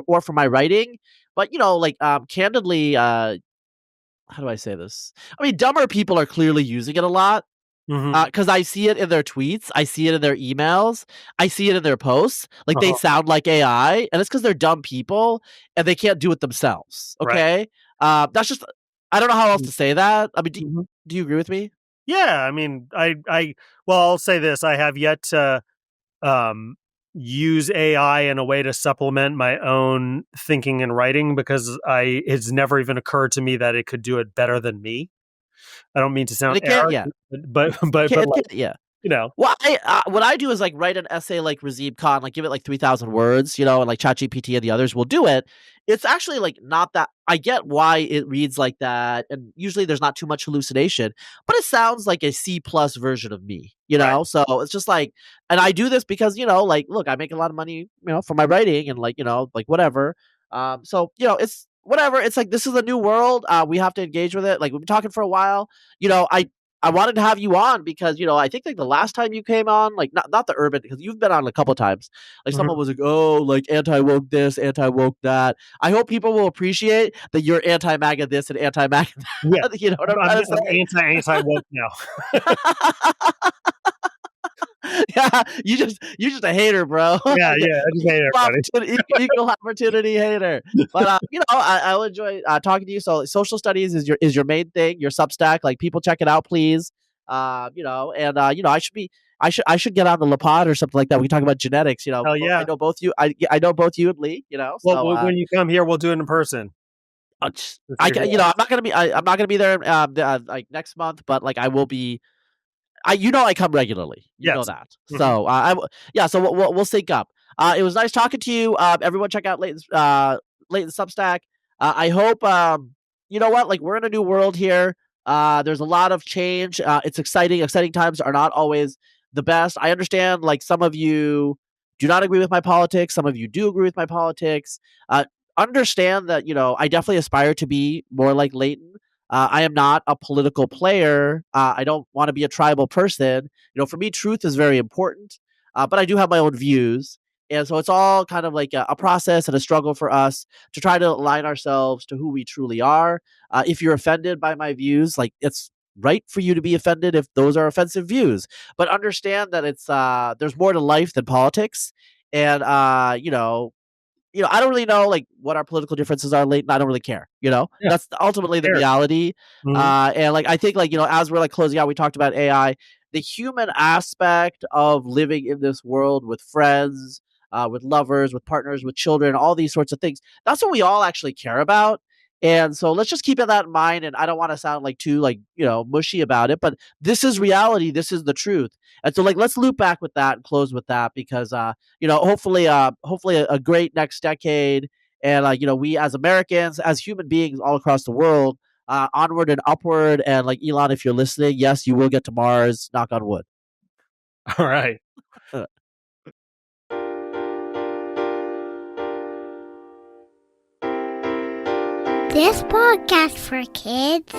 or for my writing, but candidly, how do I say this? I mean, dumber people are clearly using it a lot. Because I see it in their tweets, I see it in their emails, I see it in their posts. Like they sound like AI, and it's because they're dumb people and they can't do it themselves. Okay, that's just, I don't know how else to say that. I mean, do you agree with me? Yeah, I mean, I'll say this: I have yet to use AI in a way to supplement my own thinking and writing, because it's never even occurred to me that it could do it better than me. I don't mean to sound arrogant, but yeah. Well, what I do is like write an essay like Razib Khan, like give it like 3,000 words, and like ChatGPT and the others will do it. It's actually like not that. I get why it reads like that, and usually there's not too much hallucination, but it sounds like a C+ version of me, Right. So it's just like, and I do this because like, look, I make a lot of money, for my writing and like, like whatever. So it's whatever. It's like this is a new world. We have to engage with it. Like we've been talking for a while. I wanted to have you on because I think like the last time you came on, like not the urban, because you've been on a couple times. Like someone was like, oh, like anti-woke this, anti-woke that. I hope people will appreciate that you're anti-MAGA this and anti-MAGA that. Yeah. You know what I'm trying to say? I'm anti-woke now. Yeah, you're just a hater, bro. Yeah, I just hate everybody. Equal opportunity hater. But I will enjoy talking to you. So social studies is your main thing, your Substack. Like people check it out, please. And I should get on the LaPod or something like that. We can talk about genetics. Hell yeah. I know both you. I know both you and Lee. Well, so, when you come here, we'll do it in person. I'm not gonna be. I'm not gonna be there like next month, but like I will be. I come regularly. You know that. Mhm. So So we'll sync up. It was nice talking to you. Everyone, check out Leighton's Substack. I hope you know what, like we're in a new world here. There's a lot of change. It's exciting. Exciting times are not always the best. I understand. Like some of you do not agree with my politics. Some of you do agree with my politics. Understand that I definitely aspire to be more like Leighton. I am not a political player. I don't want to be a tribal person. For me, truth is very important, but I do have my own views. And so it's all kind of like a process and a struggle for us to try to align ourselves to who we truly are. If you're offended by my views, like it's right for you to be offended if those are offensive views. But understand that it's there's more to life than politics. And I don't really know like what our political differences are, Leighton. I don't really care. Yeah. That's ultimately the reality. Mhm. And like I think like as we're like closing out, we talked about AI, the human aspect of living in this world with friends, with lovers, with partners, with children, all these sorts of things. That's what we all actually care about. And so let's just keep that in mind. And I don't want to sound like too like mushy about it, but this is reality. This is the truth. And so like let's loop back with that and close with that because hopefully a great next decade. And we as Americans, as human beings all across the world, onward and upward. And like Elon, if you're listening, yes, you will get to Mars. Knock on wood. All right. This podcast for kids